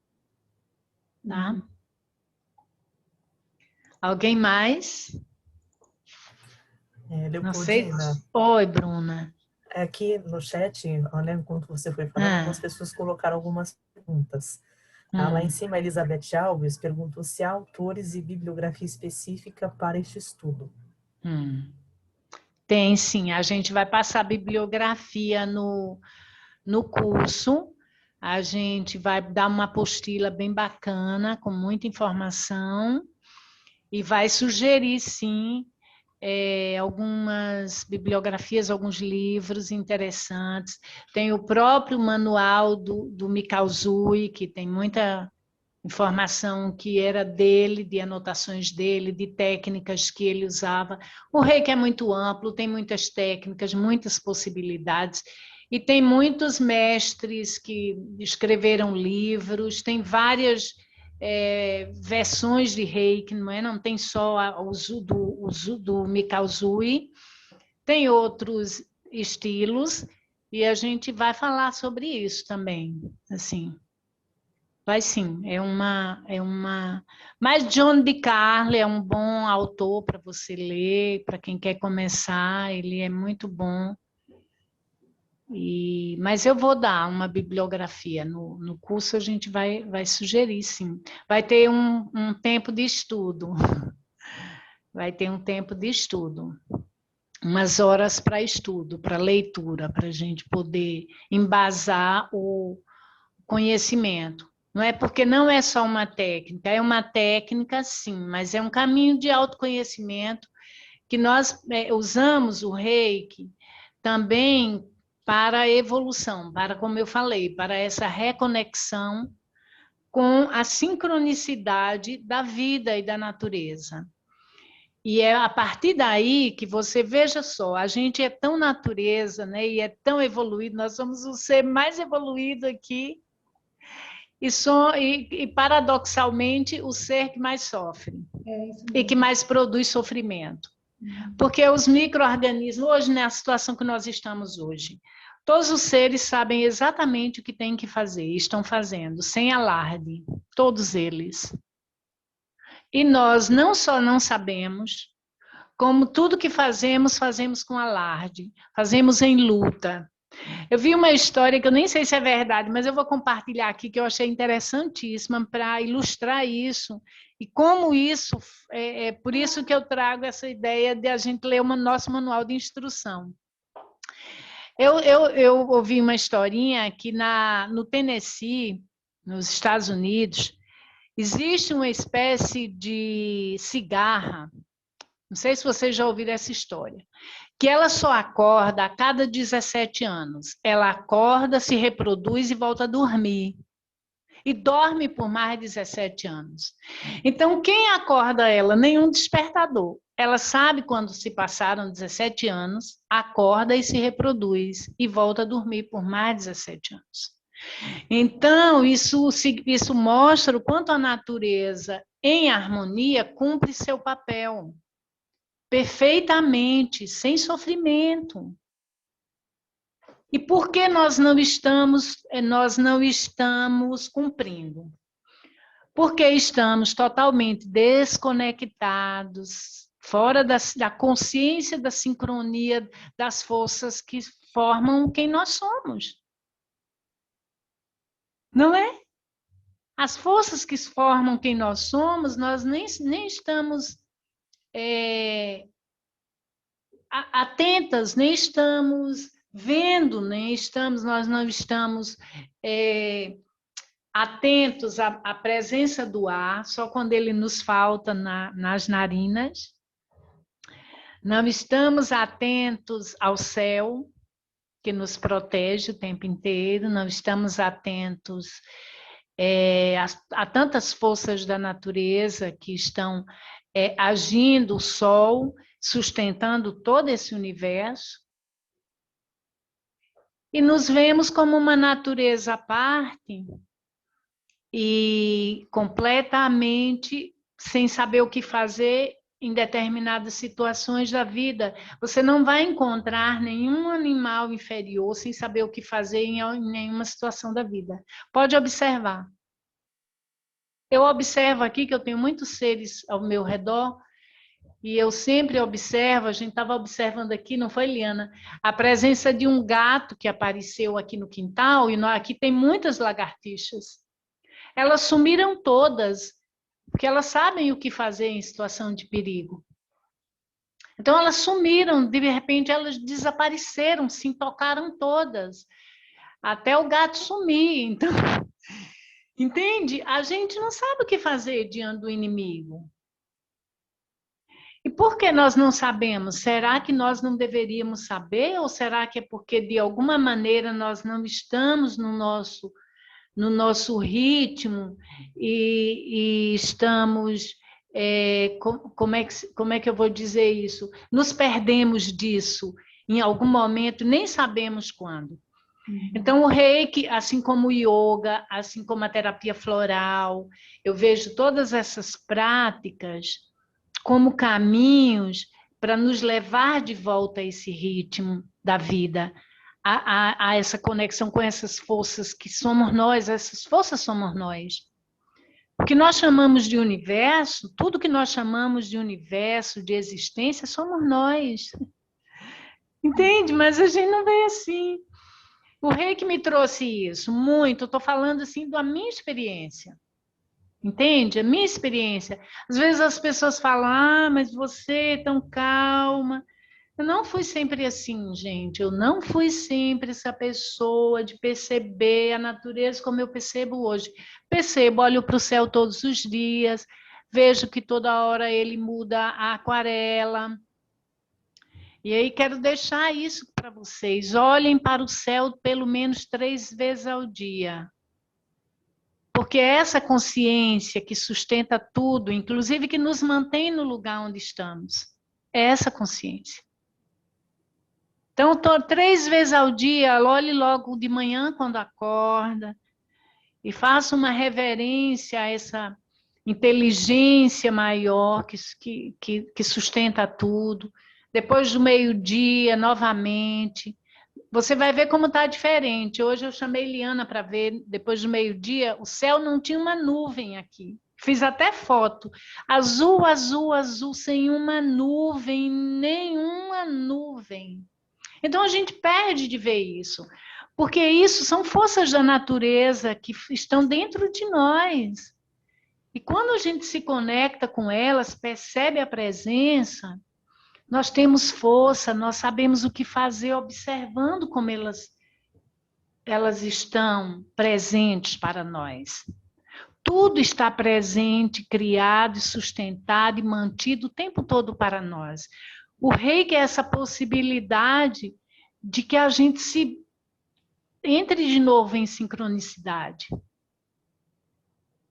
Tá? Alguém mais? Não sei. Oi, Bruna. Aqui no chat, né, enquanto você foi falando, algumas pessoas colocaram algumas perguntas. Lá em cima, a Elizabeth Alves perguntou se há autores e bibliografia específica para este estudo. Tem sim, a gente vai passar bibliografia no curso, a gente vai dar uma apostila bem bacana, com muita informação, e vai sugerir sim algumas bibliografias, alguns livros interessantes. Tem o próprio manual do Mikao Usui, que tem muita informação que era dele, de anotações dele, de técnicas que ele usava. O Reiki é muito amplo, tem muitas técnicas, muitas possibilidades, e tem muitos mestres que escreveram livros, tem várias versões de Reiki, não é? Não tem só o uso do Mikao Usui, tem outros estilos, e a gente vai falar sobre isso também, assim. Vai sim, Mas John DiCarlo é um bom autor para você ler, para quem quer começar, ele é muito bom. Mas eu vou dar uma bibliografia no curso, a gente vai sugerir, sim. Vai ter um tempo de estudo. vai ter um tempo de estudo, umas horas para estudo, para leitura, para a gente poder embasar o conhecimento. Não é porque não é só uma técnica, é uma técnica sim, mas é um caminho de autoconhecimento que nós usamos o Reiki também para a evolução, para, como eu falei, para essa reconexão com a sincronicidade da vida e da natureza. E é a partir daí que você veja só, a gente é tão natureza, né, e é tão evoluído, nós somos o ser mais evoluído aqui, e paradoxalmente o ser que mais sofre e que mais produz sofrimento. Porque os micro-organismos, hoje, na situação que nós estamos hoje, todos os seres sabem exatamente o que têm que fazer, e estão fazendo, sem alarde, todos eles. E nós não só não sabemos, como tudo que fazemos, fazemos com alarde, fazemos em luta. Eu vi uma história que eu nem sei se é verdade, mas eu vou compartilhar aqui, que eu achei interessantíssima para ilustrar isso. E como isso, é por isso que eu trago essa ideia de a gente ler o nosso manual de instrução. Eu ouvi uma historinha que no Tennessee, nos Estados Unidos, existe uma espécie de cigarra, não sei se vocês já ouviram essa história, que ela só acorda a cada 17 anos. Ela acorda, se reproduz e volta a dormir. E dorme por mais de 17 anos. Então, quem acorda ela? Nenhum despertador. Ela sabe quando se passaram 17 anos, acorda e se reproduz e volta a dormir por mais de 17 anos. Então, isso mostra o quanto a natureza, em harmonia, cumpre seu papel perfeitamente, sem sofrimento. E por que nós não estamos cumprindo? Porque estamos totalmente desconectados, fora da consciência da sincronia das forças que formam quem nós somos. Não é? As forças que formam quem nós somos, nós nem estamos atentas, nem estamos vendo, nós não estamos atentos à presença do ar, só quando ele nos falta nas narinas. Não estamos atentos ao céu, que nos protege o tempo inteiro, não estamos atentos a tantas forças da natureza que estão agindo, o sol, sustentando todo esse universo. E nos vemos como uma natureza à parte e completamente sem saber o que fazer em determinadas situações da vida. Você não vai encontrar nenhum animal inferior sem saber o que fazer em nenhuma situação da vida. Pode observar. Eu observo aqui que eu tenho muitos seres ao meu redor e eu sempre observo, a gente estava observando aqui, não foi, Liana? A presença de um gato que apareceu aqui no quintal, e aqui tem muitas lagartixas. Elas sumiram todas, porque elas sabem o que fazer em situação de perigo. Então, elas sumiram, de repente, elas desapareceram, se intocaram todas, até o gato sumir. Então, entende? A gente não sabe o que fazer diante do inimigo. E por que nós não sabemos? Será que nós não deveríamos saber? Ou será que é porque, de alguma maneira, nós não estamos no nosso ritmo e estamos... como é que eu vou dizer isso? Nos perdemos disso em algum momento, nem sabemos quando. Então, o Reiki, assim como o yoga, assim como a terapia floral, eu vejo todas essas práticas como caminhos para nos levar de volta a esse ritmo da vida, a essa conexão com essas forças que somos nós, essas forças somos nós. O que nós chamamos de universo, tudo que nós chamamos de universo, de existência, somos nós. Entende? Mas a gente não vê assim. O Reiki me trouxe isso muito, estou falando assim da minha experiência. Entende? A minha experiência. Às vezes as pessoas falam, ah, mas você é tão calma. Eu não fui sempre assim, gente. Eu não fui sempre essa pessoa de perceber a natureza como eu percebo hoje. Percebo, olho para o céu todos os dias, vejo que toda hora ele muda a aquarela. E aí quero deixar isso para vocês. Olhem para o céu pelo menos 3 vezes ao dia. Porque é essa consciência que sustenta tudo, inclusive que nos mantém no lugar onde estamos. É essa consciência. Então, 3 vezes ao dia, olhe logo de manhã quando acorda e faça uma reverência a essa inteligência maior que sustenta tudo. Depois do meio-dia, novamente. Você vai ver como está diferente. Hoje eu chamei Liana para ver, depois do meio-dia, o céu não tinha uma nuvem aqui. Fiz até foto. Azul, azul, azul, sem uma nuvem, nenhuma nuvem. Então a gente perde de ver isso, porque isso são forças da natureza que estão dentro de nós. E quando a gente se conecta com elas, percebe a presença, nós temos força, nós sabemos o que fazer observando como elas estão presentes para nós. Tudo está presente, criado, sustentado e mantido o tempo todo para nós. O reiki é essa possibilidade de que a gente se entre de novo em sincronicidade.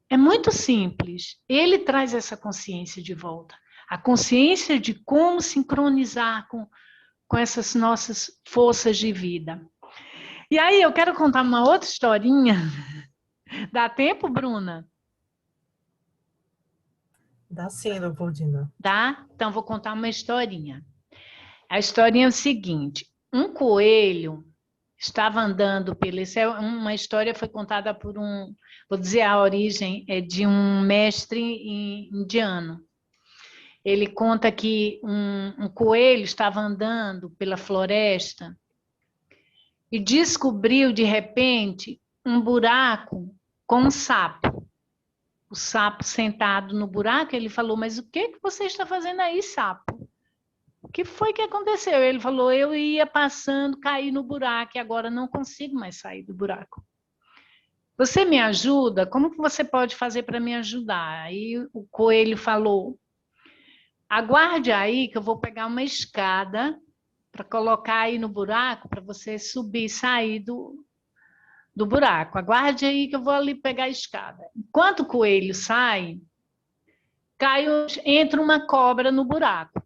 É muito simples. Ele traz essa consciência de volta. A consciência de como sincronizar com essas nossas forças de vida. E aí eu quero contar uma outra historinha. Dá tempo, Bruna? Dá sim, Leopoldina. Dá? Então vou contar uma historinha. A historinha é o seguinte. Um coelho estava andando pelo... Uma história foi contada por vou dizer a origem, é de um mestre indiano. Ele conta que um coelho estava andando pela floresta e descobriu, de repente, um buraco com um sapo. O sapo sentado no buraco, ele falou, mas o que você está fazendo aí, sapo? O que foi que aconteceu? Ele falou, eu ia passando, caí no buraco e agora não consigo mais sair do buraco. Você me ajuda? Como que você pode fazer para me ajudar? Aí o coelho falou, aguarde aí que eu vou pegar uma escada para colocar aí no buraco para você subir e sair do buraco. Aguarde aí que eu vou ali pegar a escada. Enquanto o coelho sai, entra uma cobra no buraco.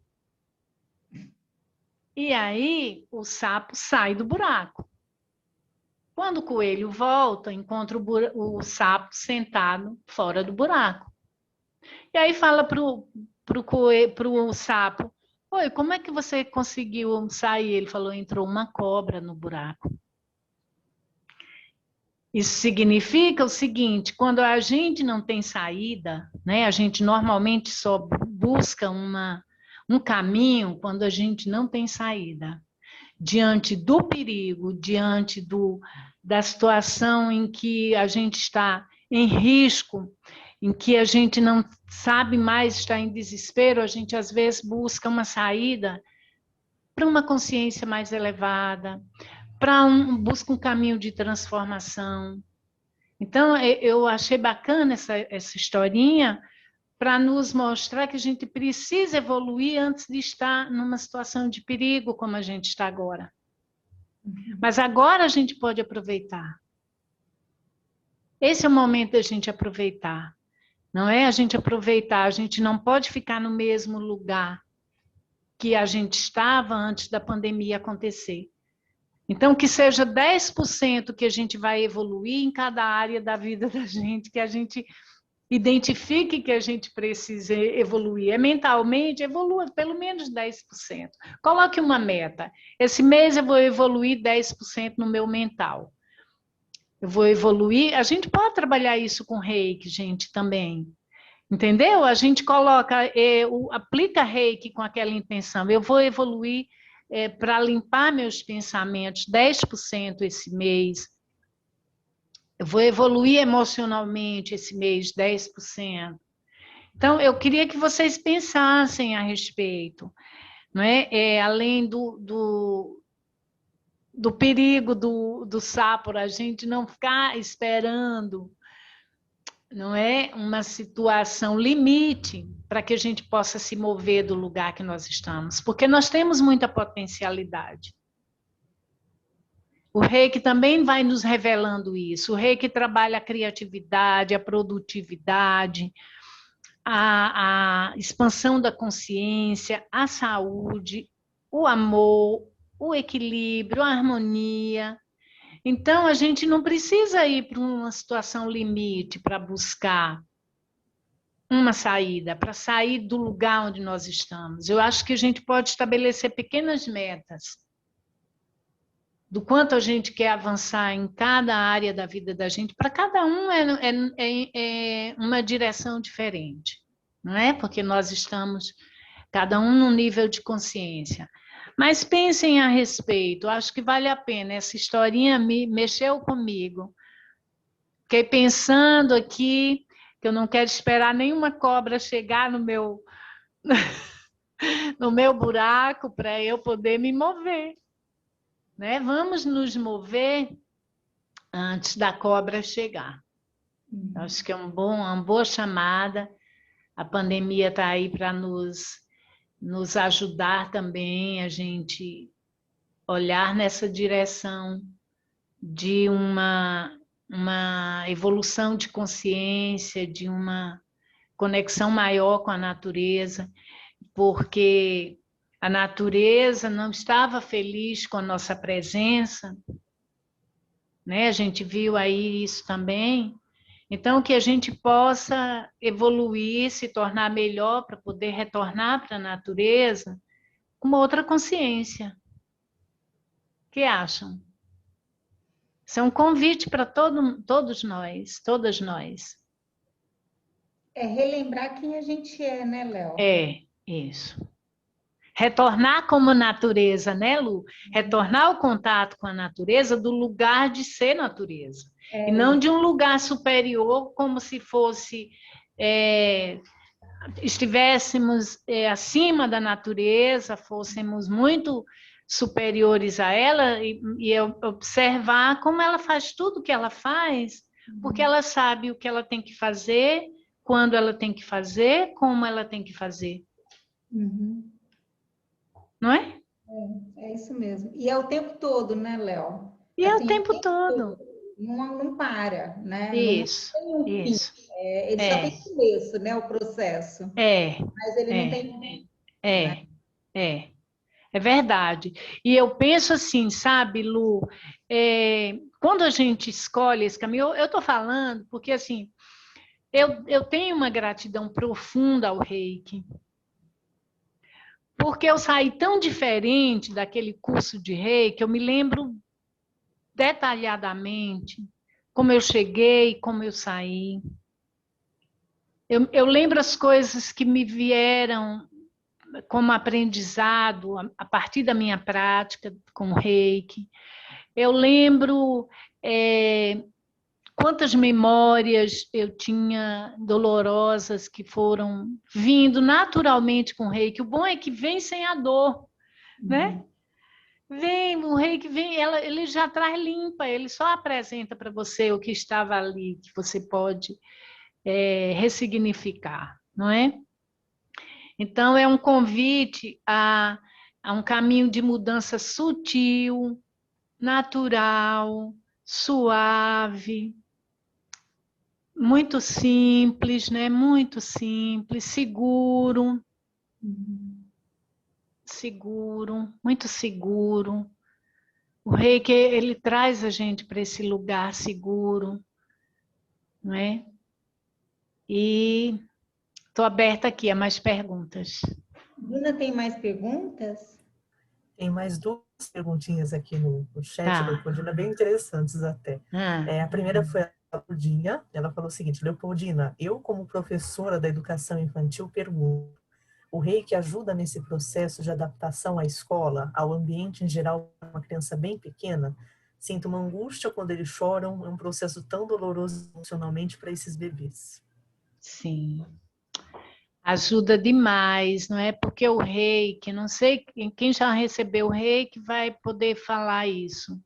E aí o sapo sai do buraco. Quando o coelho volta, encontra o sapo sentado fora do buraco. E aí fala pro sapo, oi, como é que você conseguiu sair? Ele falou, entrou uma cobra no buraco. Isso significa o seguinte, quando a gente não tem saída, né, a gente normalmente só busca um caminho quando a gente não tem saída. Diante do perigo, diante da situação em que a gente está em risco, em que a gente não sabe mais, está em desespero, a gente às vezes busca uma saída para uma consciência mais elevada, busca um caminho de transformação. Então, eu achei bacana essa historinha para nos mostrar que a gente precisa evoluir antes de estar numa situação de perigo como a gente está agora. Mas agora a gente pode aproveitar. Esse é o momento da gente aproveitar. Não é a gente aproveitar, a gente não pode ficar no mesmo lugar que a gente estava antes da pandemia acontecer. Então, que seja 10% que a gente vai evoluir em cada área da vida da gente, que a gente identifique que a gente precisa evoluir. Mentalmente, evolua pelo menos 10%. Coloque uma meta. Esse mês eu vou evoluir 10% no meu mental. Eu vou evoluir. A gente pode trabalhar isso com reiki, gente, também. Entendeu? A gente aplica reiki com aquela intenção. Eu vou evoluir para limpar meus pensamentos 10% esse mês. Eu vou evoluir emocionalmente esse mês 10%. Então, eu queria que vocês pensassem a respeito, não é? Além do perigo do sapo, a gente não ficar esperando, não é, uma situação limite para que a gente possa se mover do lugar que nós estamos, porque nós temos muita potencialidade. O Reiki também vai nos revelando isso. O Reiki trabalha a criatividade, a produtividade, a expansão da consciência, a saúde, o amor, o equilíbrio, a harmonia. Então, a gente não precisa ir para uma situação limite para buscar uma saída, para sair do lugar onde nós estamos. Eu acho que a gente pode estabelecer pequenas metas do quanto a gente quer avançar em cada área da vida da gente. Para cada um é uma direção diferente, não é? Porque nós estamos, cada um num nível de consciência. Mas pensem a respeito, acho que vale a pena. Essa historinha mexeu comigo. Fiquei pensando aqui que eu não quero esperar nenhuma cobra chegar no meu buraco para eu poder me mover, né? Vamos nos mover antes da cobra chegar. Acho que é uma boa chamada. A pandemia está aí para nos ajudar também a gente olhar nessa direção de uma evolução de consciência, de uma conexão maior com a natureza, porque a natureza não estava feliz com a nossa presença, né? A gente viu aí isso também. Então, que a gente possa evoluir, se tornar melhor para poder retornar para a natureza com uma outra consciência. O que acham? Isso é um convite para todos nós, todas nós. É relembrar quem a gente é, né, Léo? É, isso. Retornar como natureza, né, Lu? Retornar o contato com a natureza do lugar de ser natureza. E não de um lugar superior, como se fosse... estivéssemos acima da natureza, fôssemos muito superiores a ela e observar como ela faz tudo o que ela faz, porque ela sabe o que ela tem que fazer, quando ela tem que fazer, como ela tem que fazer. Não é? É isso mesmo. E é o tempo todo, né, Léo? E é o tempo todo. Não para, né? Isso, não tem um isso. fim. Ele só tem começo, né, o processo. Mas ele não tem fim. É verdade. E eu penso assim, sabe, Lu, quando a gente escolhe esse caminho, eu estou falando porque, assim, eu tenho uma gratidão profunda ao Reiki, porque eu saí tão diferente daquele curso de Reiki, eu me lembro detalhadamente como eu cheguei, como eu saí. Eu lembro as coisas que me vieram como aprendizado a partir da minha prática com o Reiki. Eu lembro quantas memórias eu tinha dolorosas que foram vindo naturalmente com o Reiki. O bom é que vem sem a dor, né? O Reiki vem, ele já traz limpa, ele só apresenta para você o que estava ali, que você pode ressignificar, não é? Então, é um convite a um caminho de mudança sutil, natural, suave, muito simples, né? Muito simples, seguro. Seguro, muito seguro. O Reiki, ele traz a gente para esse lugar seguro, não é? E estou aberta aqui a mais perguntas. Bruna, tem mais perguntas? Tem mais duas perguntinhas aqui no chat, Leopoldina, bem interessantes até. A primeira foi a Leopoldina, ela falou o seguinte: Leopoldina, eu como professora da educação infantil pergunto, o Reiki ajuda nesse processo de adaptação à escola, ao ambiente em geral, uma criança bem pequena? Sinto uma angústia quando eles choram, é um processo tão doloroso emocionalmente para esses bebês. Sim. Ajuda demais, não é? Porque o reiki, não sei quem já recebeu o reiki vai poder falar isso.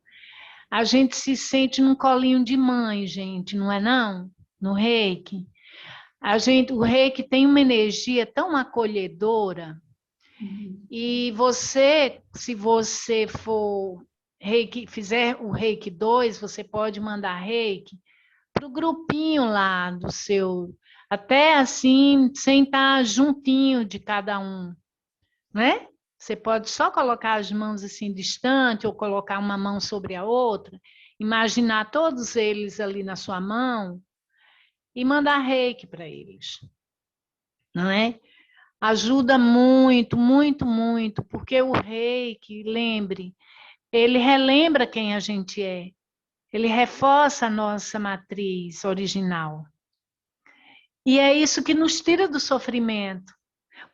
A gente se sente num colinho de mãe, gente, não é não? No reiki. O reiki tem uma energia tão acolhedora. E você, se você for reiki, fizer o reiki 2, você pode mandar reiki para o grupinho lá do seu, até assim, sem estar juntinho de cada um, né? Você pode só colocar as mãos assim distante ou colocar uma mão sobre a outra, imaginar todos eles ali na sua mão e mandar reiki para eles, não é? Ajuda muito, muito, muito, porque o reiki, lembre, ele relembra quem a gente é, ele reforça a nossa matriz original. E é isso que nos tira do sofrimento.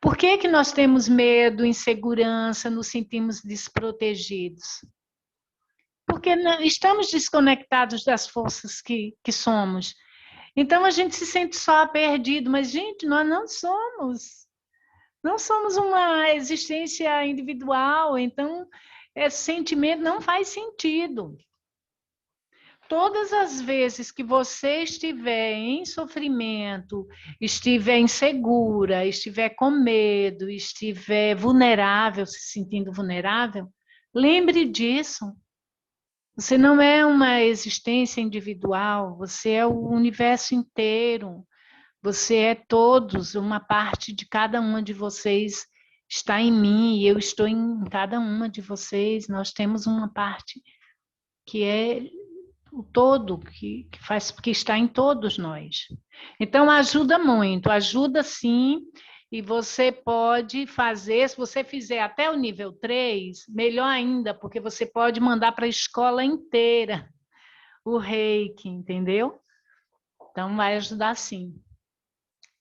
Por que que nós temos medo, insegurança, nos sentimos desprotegidos? Porque estamos desconectados das forças que somos. Então a gente se sente só perdido, mas gente, nós não somos. Não somos uma existência individual, então esse sentimento não faz sentido. Todas as vezes que você estiver em sofrimento, estiver insegura, estiver com medo, estiver vulnerável, se sentindo vulnerável, lembre disso. Você não é uma existência individual, você é o universo inteiro. Você é todos, uma parte de cada uma de vocês está em mim e eu estou em cada uma de vocês. Nós temos uma parte que é o todo, que está em todos nós. Então ajuda muito, ajuda sim, e você pode fazer, se você fizer até o nível 3, melhor ainda, porque você pode mandar para a escola inteira o reiki, entendeu? Então vai ajudar sim.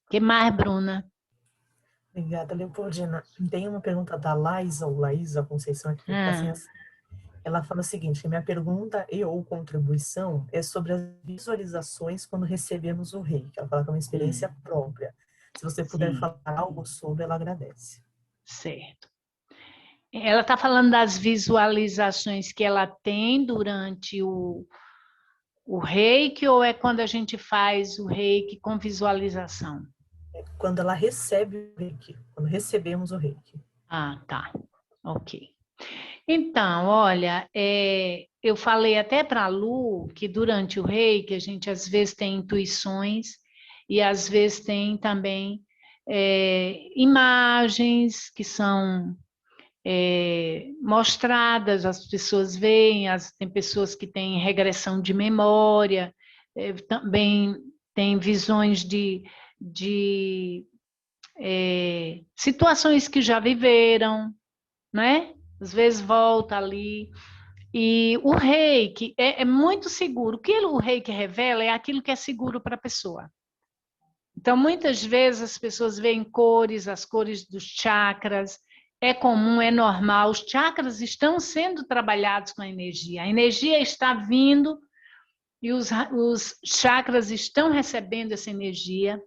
O que mais, Bruna? Obrigada, Leopoldina. Tem uma pergunta da Laísa, ou Laísa Conceição, aqui, tá assim, ela fala o seguinte, que minha pergunta e ou contribuição é sobre as visualizações quando recebemos o reiki. Ela fala que é uma experiência própria. Se você puder falar algo sobre, ela agradece. Certo. Ela está falando das visualizações que ela tem durante o reiki ou é quando a gente faz o reiki com visualização? É quando ela recebe o reiki, quando recebemos o reiki. Ah, tá. Ok. Então, olha, eu falei até para a Lu que durante o reiki a gente às vezes tem intuições e às vezes tem também imagens que são mostradas, as pessoas veem, tem pessoas que têm regressão de memória, também tem visões de situações que já viveram, né? Às vezes volta ali. E o reiki é muito seguro. O que o reiki revela é aquilo que é seguro para a pessoa. Então, muitas vezes as pessoas veem cores, as cores dos chakras. É comum, é normal. Os chakras estão sendo trabalhados com a energia está vindo e os chakras estão recebendo essa energia.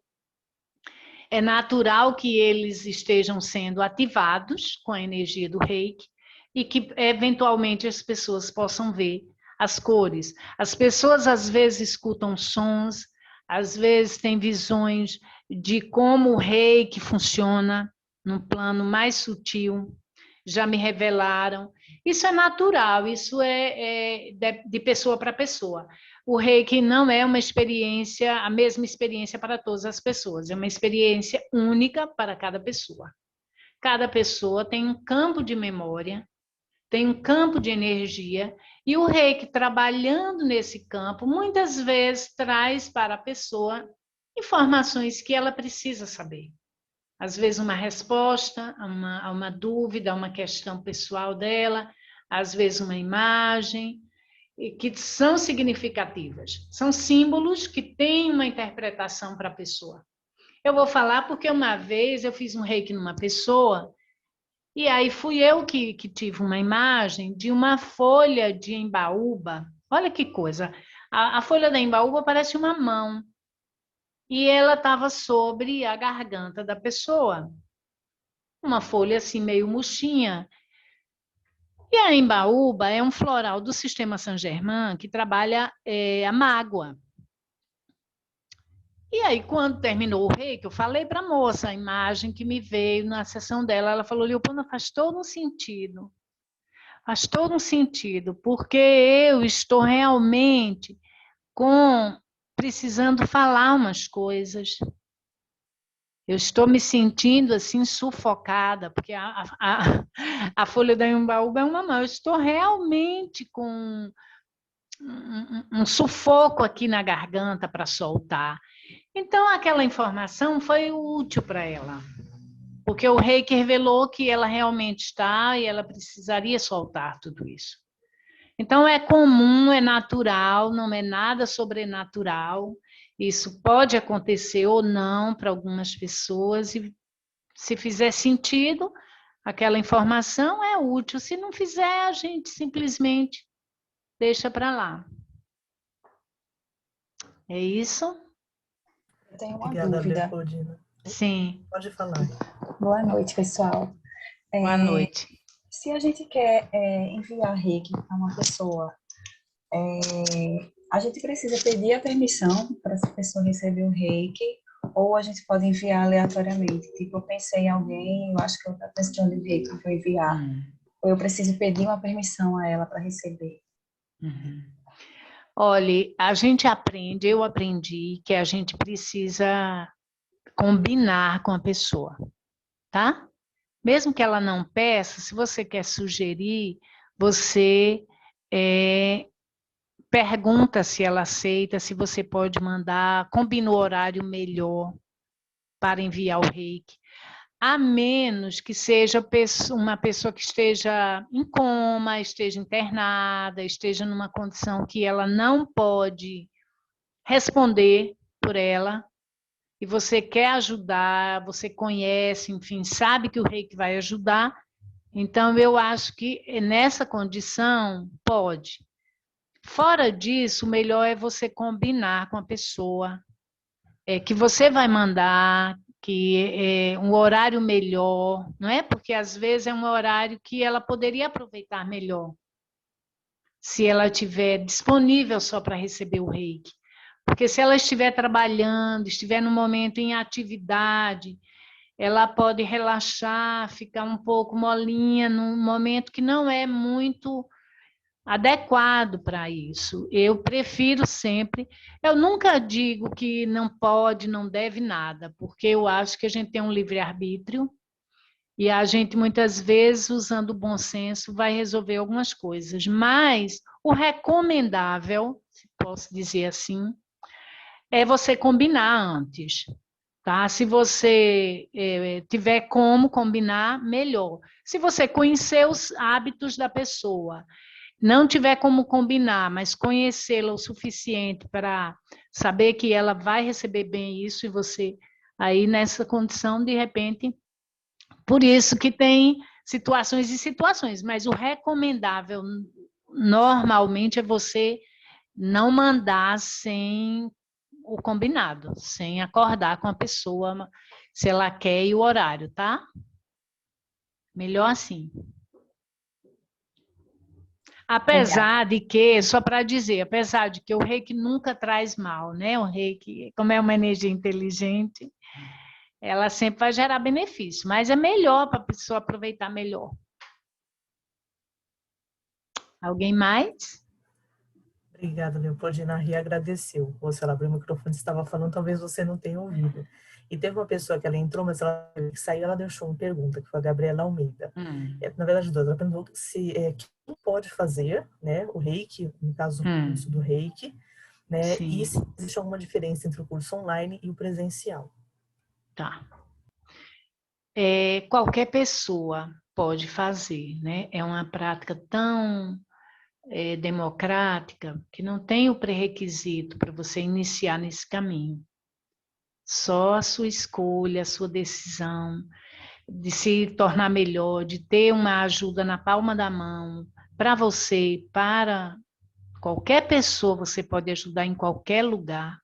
É natural que eles estejam sendo ativados com a energia do reiki e que, eventualmente, as pessoas possam ver as cores. As pessoas, às vezes, escutam sons, às vezes, têm visões de como o reiki funciona num plano mais sutil, já me revelaram. Isso é natural, isso é de pessoa para pessoa. O reiki não é uma experiência, a mesma experiência para todas as pessoas, é uma experiência única para cada pessoa. Cada pessoa tem um campo de memória, tem um campo de energia, e o reiki, trabalhando nesse campo, muitas vezes traz para a pessoa informações que ela precisa saber. Às vezes uma resposta a uma dúvida, a uma questão pessoal dela, às vezes uma imagem, que são significativas. São símbolos que têm uma interpretação para a pessoa. Eu vou falar porque uma vez eu fiz um reiki numa pessoa E aí fui eu que tive uma imagem de uma folha de embaúba. Olha que coisa. A folha da embaúba parece uma mão. E ela estava sobre a garganta da pessoa. Uma folha assim meio murchinha. E a embaúba é um floral do sistema Saint-Germain que trabalha a mágoa. E aí, quando terminou o reiki, eu falei para a moça, a imagem que me veio na sessão dela, ela falou, Leopoldo, faz todo um sentido. Faz todo um sentido, porque eu estou realmente precisando falar umas coisas. Eu estou me sentindo assim sufocada, porque a folha da embaúba é uma mão. Eu estou realmente com um sufoco aqui na garganta para soltar. Então, aquela informação foi útil para ela, porque o reiki revelou que ela realmente está e ela precisaria soltar tudo isso. Então, é comum, é natural, não é nada sobrenatural. Isso pode acontecer ou não para algumas pessoas, e se fizer sentido, aquela informação é útil. Se não fizer, a gente simplesmente deixa para lá. É isso? Eu tenho uma Obrigada, dúvida. Leopoldina. Sim. Pode falar. Boa noite, pessoal. Boa noite. Se a gente quer enviar reiki para uma pessoa, a gente precisa pedir a permissão para essa pessoa receber o reiki, ou a gente pode enviar aleatoriamente? Tipo, eu pensei em alguém, eu acho que eu estou precisando de reiki, eu vou enviar. Ou eu preciso pedir uma permissão a ela para receber? Olha, a gente aprende, eu aprendi que a gente precisa combinar com a pessoa, tá? Mesmo que ela não peça, se você quer sugerir, você pergunta se ela aceita, se você pode mandar, combina o horário melhor para enviar o reiki. A menos que seja uma pessoa que esteja em coma, esteja internada, esteja numa condição que ela não pode responder por ela, e você quer ajudar, você conhece, enfim, sabe que o reiki vai ajudar, então eu acho que nessa condição pode. Fora disso, o melhor é você combinar com a pessoa, que você vai mandar, que é um horário melhor, não é? Porque às vezes é um horário que ela poderia aproveitar melhor, se ela estiver disponível só para receber o reiki. Porque se ela estiver trabalhando, estiver no momento em atividade, ela pode relaxar, ficar um pouco molinha, num momento que não é muito adequado para isso. Eu prefiro sempre, eu nunca digo que não pode, não deve nada, porque eu acho que a gente tem um livre-arbítrio e a gente muitas vezes, usando o bom senso, vai resolver algumas coisas, mas o recomendável, se posso dizer assim, é você combinar antes. Tá? Se você tiver como combinar, melhor. Se você conhecer os hábitos da pessoa, não tiver como combinar, mas conhecê-la o suficiente para saber que ela vai receber bem isso, e você aí nessa condição, de repente, por isso que tem situações e situações, mas o recomendável normalmente é você não mandar sem o combinado, sem acordar com a pessoa se ela quer e o horário, tá? Melhor assim. Apesar de que, só para dizer, apesar de que o reiki nunca traz mal, né? O reiki, como é uma energia inteligente, ela sempre vai gerar benefício, mas é melhor para a pessoa aproveitar melhor. Alguém mais? Obrigada, Leopoldina. A Ria agradeceu. Ou se ela abriu o microfone e estava falando, talvez você não tenha ouvido. E teve uma pessoa que ela entrou, mas ela teve que sair, ela deixou uma pergunta, que foi a Gabriela Almeida. Na verdade, duas. Ela perguntou se quem pode fazer, né, o reiki, no caso o curso do reiki, né, e se existe alguma diferença entre o curso online e o presencial. Tá. Qualquer pessoa pode fazer, né? É uma prática tão democrática que não tem o pré-requisito para você iniciar nesse caminho. Só a sua escolha, a sua decisão. de se tornar melhor, de ter uma ajuda na palma da mão, para você, para qualquer pessoa, você pode ajudar em qualquer lugar.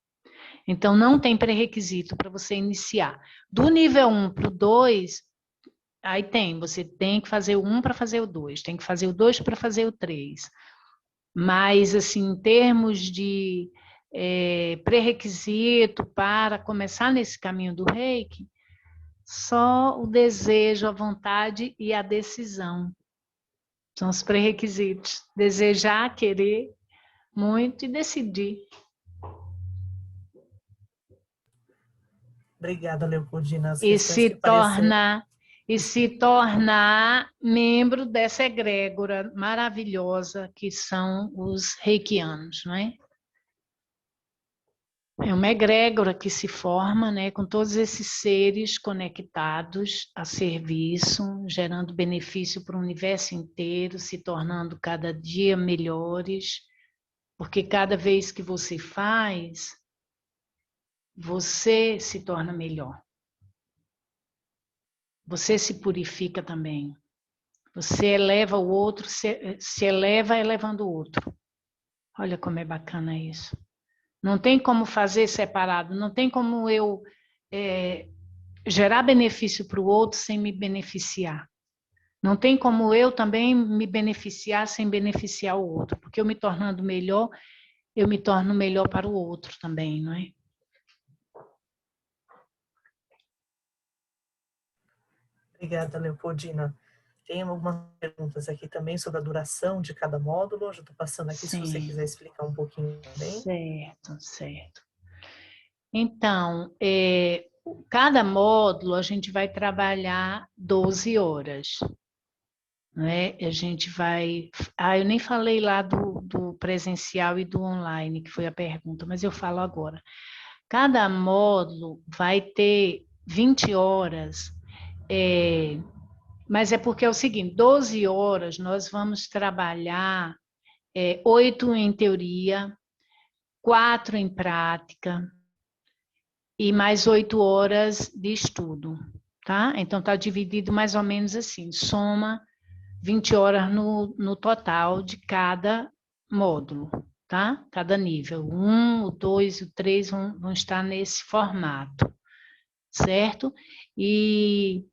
Então, não tem pré-requisito para você iniciar. Do nível 1 para o 2, aí você tem que fazer o 1 para fazer o 2, tem que fazer o 2 para fazer o 3. Mas, assim, em termos de pré-requisito para começar nesse caminho do Reiki, só o desejo, a vontade e a decisão. São os pré-requisitos. Desejar, querer muito e decidir. Obrigada, Leopoldina. As E questões que pareceram... se tornar membro dessa egrégora maravilhosa que são os reikianos, não é? É uma egrégora que se forma, né, com todos esses seres conectados a serviço, gerando benefício para o universo inteiro, se tornando cada dia melhores, porque cada vez que você faz, você se torna melhor. Você se purifica também. Você eleva o outro, se eleva elevando o outro. Olha como é bacana isso. Não tem como fazer separado, não tem como eu gerar benefício para o outro sem me beneficiar. Não tem como eu também me beneficiar sem beneficiar o outro, porque eu me tornando melhor, eu me torno melhor para o outro também, não é? Obrigada, Leopoldina. Tem algumas perguntas aqui também sobre a duração de cada módulo. Eu já estou passando aqui, se você quiser explicar um pouquinho também. Certo, certo. Então, cada módulo a gente vai trabalhar 12 horas. Né? A gente vai... eu nem falei lá do presencial e do online, que foi a pergunta, mas eu falo agora. Cada módulo vai ter 20 horas, mas é porque é o seguinte, 12 horas nós vamos trabalhar 8 em teoria, 4 em prática e mais 8 horas de estudo, tá? Então, está dividido mais ou menos assim, soma 20 horas no total de cada módulo, tá? Cada nível. O 1, o 2 e o 3 vão estar nesse formato, certo? E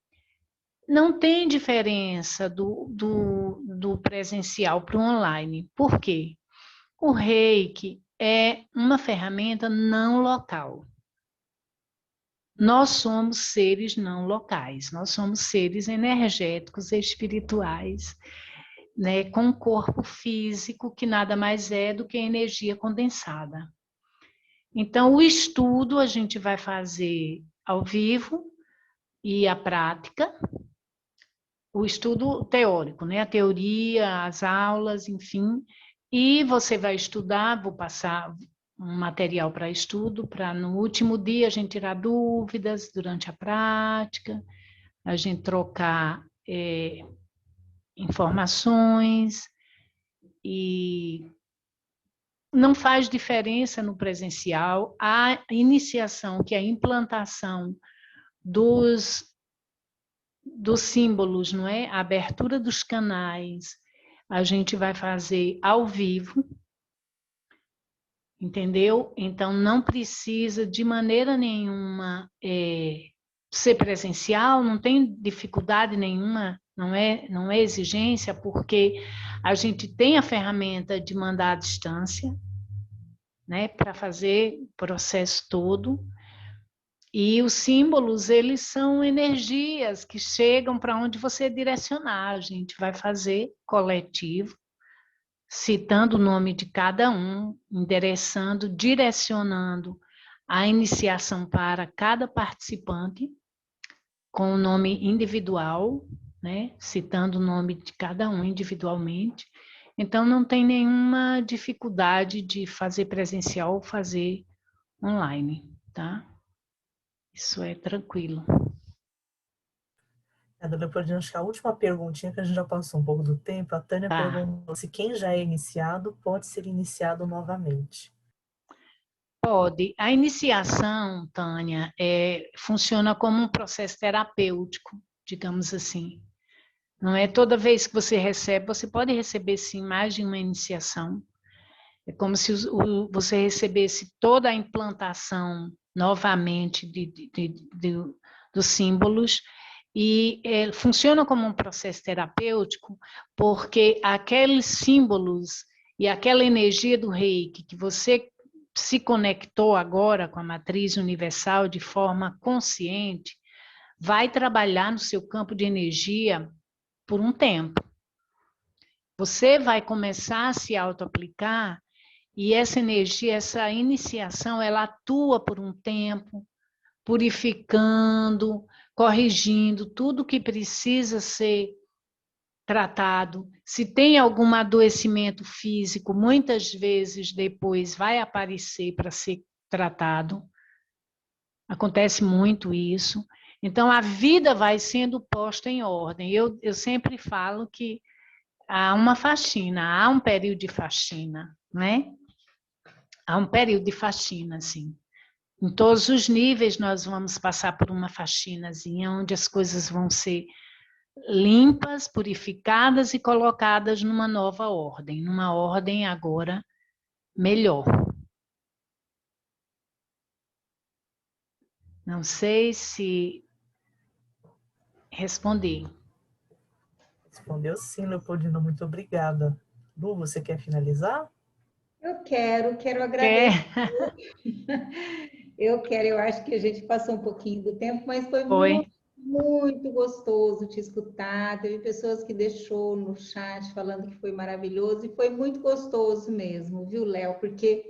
não tem diferença do presencial para o online. Por quê? O Reiki é uma ferramenta não local. Nós somos seres não locais, nós somos seres energéticos e espirituais, né, com um corpo físico que nada mais é do que energia condensada. Então, o estudo a gente vai fazer ao vivo e a prática, o estudo teórico, né, a teoria, as aulas, enfim, e você vai estudar, vou passar um material para estudo, para no último dia a gente tirar dúvidas durante a prática, a gente trocar informações, e não faz diferença no presencial. A iniciação, que é a implantação dos símbolos, não é? A abertura dos canais, a gente vai fazer ao vivo, entendeu? Então, não precisa de maneira nenhuma ser presencial, não tem dificuldade nenhuma, não é exigência, porque a gente tem a ferramenta de mandar à distância, né, para fazer o processo todo. E os símbolos, eles são energias que chegam para onde você direcionar. A gente vai fazer coletivo, citando o nome de cada um, endereçando, direcionando a iniciação para cada participante, com o nome individual, né? Citando o nome de cada um individualmente. Então, não tem nenhuma dificuldade de fazer presencial ou fazer online, tá? Isso é tranquilo. Leopoldina, acho que a última perguntinha, que a gente já passou um pouco do tempo, a Tânia perguntou se quem já é iniciado pode ser iniciado novamente. Pode. A iniciação, Tânia, funciona como um processo terapêutico, digamos assim. Não é toda vez que você recebe, você pode receber sim mais de uma iniciação. É como se você recebesse toda a implantação novamente dos símbolos, e funciona como um processo terapêutico, porque aqueles símbolos e aquela energia do Reiki que você se conectou agora com a matriz universal de forma consciente, vai trabalhar no seu campo de energia por um tempo. Você vai começar a se auto-aplicar, e essa energia, essa iniciação, ela atua por um tempo, purificando, corrigindo tudo que precisa ser tratado. Se tem algum adoecimento físico, muitas vezes depois vai aparecer para ser tratado. Acontece muito isso. Então, a vida vai sendo posta em ordem. Eu sempre falo que há uma faxina, há um período de faxina, né? Há um período de faxina, assim. Em todos os níveis nós vamos passar por uma faxinazinha, onde as coisas vão ser limpas, purificadas e colocadas numa nova ordem, numa ordem agora melhor. Não sei se respondi. Respondeu sim, Leopoldina, muito obrigada. Lu, você quer finalizar? Eu quero agradecer. Eu acho que a gente passou um pouquinho do tempo, mas foi Foi. muito gostoso te escutar. Teve pessoas que deixou no chat falando que foi maravilhoso, e foi muito gostoso mesmo, viu, Léo? Porque,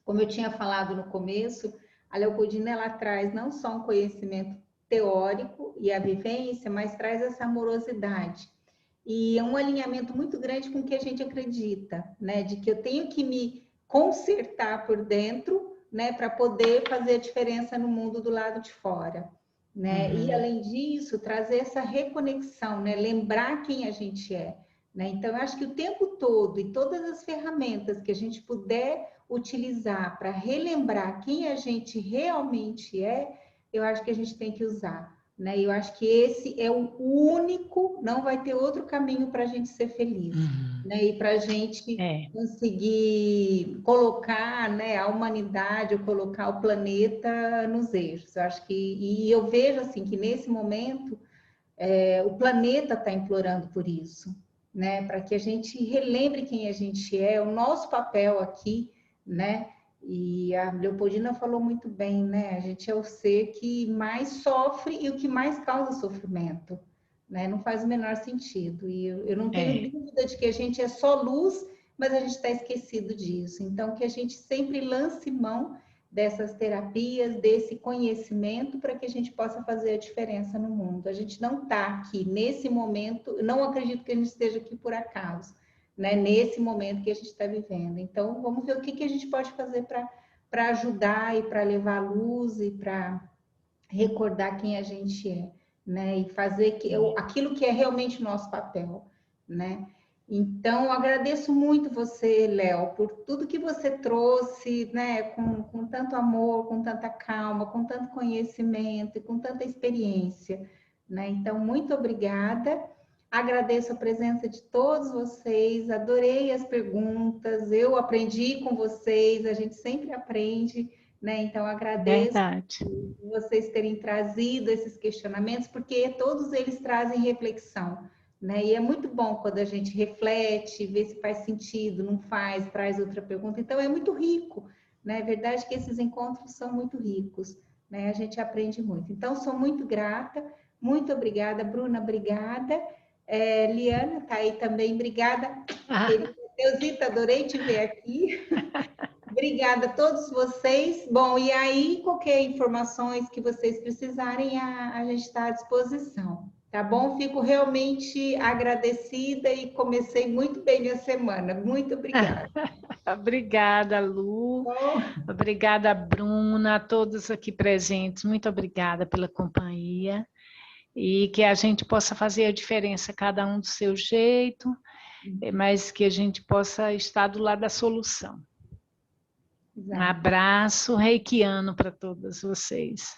como eu tinha falado no começo, a Leopoldina, ela traz não só um conhecimento teórico e a vivência, mas traz essa amorosidade. E é um alinhamento muito grande com o que a gente acredita, né? De que eu tenho que me consertar por dentro, né? Para poder fazer a diferença no mundo do lado de fora, né? E além disso, trazer essa reconexão, né? Lembrar quem a gente é, né? Então, eu acho que o tempo todo e todas as ferramentas que a gente puder utilizar para relembrar quem a gente realmente é, eu acho que a gente tem que usar. Né? Eu acho que esse é o único, não vai ter outro caminho para a gente ser feliz, né? E para a gente conseguir colocar, né, a humanidade, ou colocar o planeta nos eixos. Eu acho que, e eu vejo assim que nesse momento o planeta está implorando por isso, né? Para que a gente relembre quem a gente é, o nosso papel aqui, né? E a Leopoldina falou muito bem, né? A gente é o ser que mais sofre e o que mais causa sofrimento, né? Não faz o menor sentido. E eu não tenho dúvida de que a gente é só luz, mas a gente está esquecido disso. Então, que a gente sempre lance mão dessas terapias, desse conhecimento, para que a gente possa fazer a diferença no mundo. A gente não está aqui nesse momento, não acredito que a gente esteja aqui por acaso, né? Nesse momento que a gente está vivendo. Então, vamos ver o que a gente pode fazer para ajudar e para levar luz e para recordar quem a gente é, né? E fazer aquilo que é realmente o nosso papel, né? Então, eu agradeço muito você, Léo, por tudo que você trouxe, né? Com tanto amor, com tanta calma, com tanto conhecimento e com tanta experiência, né? Então, muito obrigada. Agradeço a presença de todos vocês, adorei as perguntas, eu aprendi com vocês, a gente sempre aprende, né? Então, agradeço vocês terem trazido esses questionamentos, porque todos eles trazem reflexão, né? E é muito bom quando a gente reflete, vê se faz sentido, não faz, traz outra pergunta. Então, é muito rico, né? É verdade que esses encontros são muito ricos, né? A gente aprende muito. Então, sou muito grata, muito obrigada, Bruna, obrigada. Liana, tá aí também, obrigada. Deusita, adorei te ver aqui. Obrigada a todos vocês. Bom, e aí, qualquer informações que vocês precisarem, a gente está à disposição, tá bom? Fico realmente agradecida e comecei muito bem minha semana. Muito obrigada. Obrigada, Lu. Obrigada, Bruna, a todos aqui presentes. Muito obrigada pela companhia. E que a gente possa fazer a diferença, cada um do seu jeito, mas que a gente possa estar do lado da solução. Um abraço reikiano para todas vocês.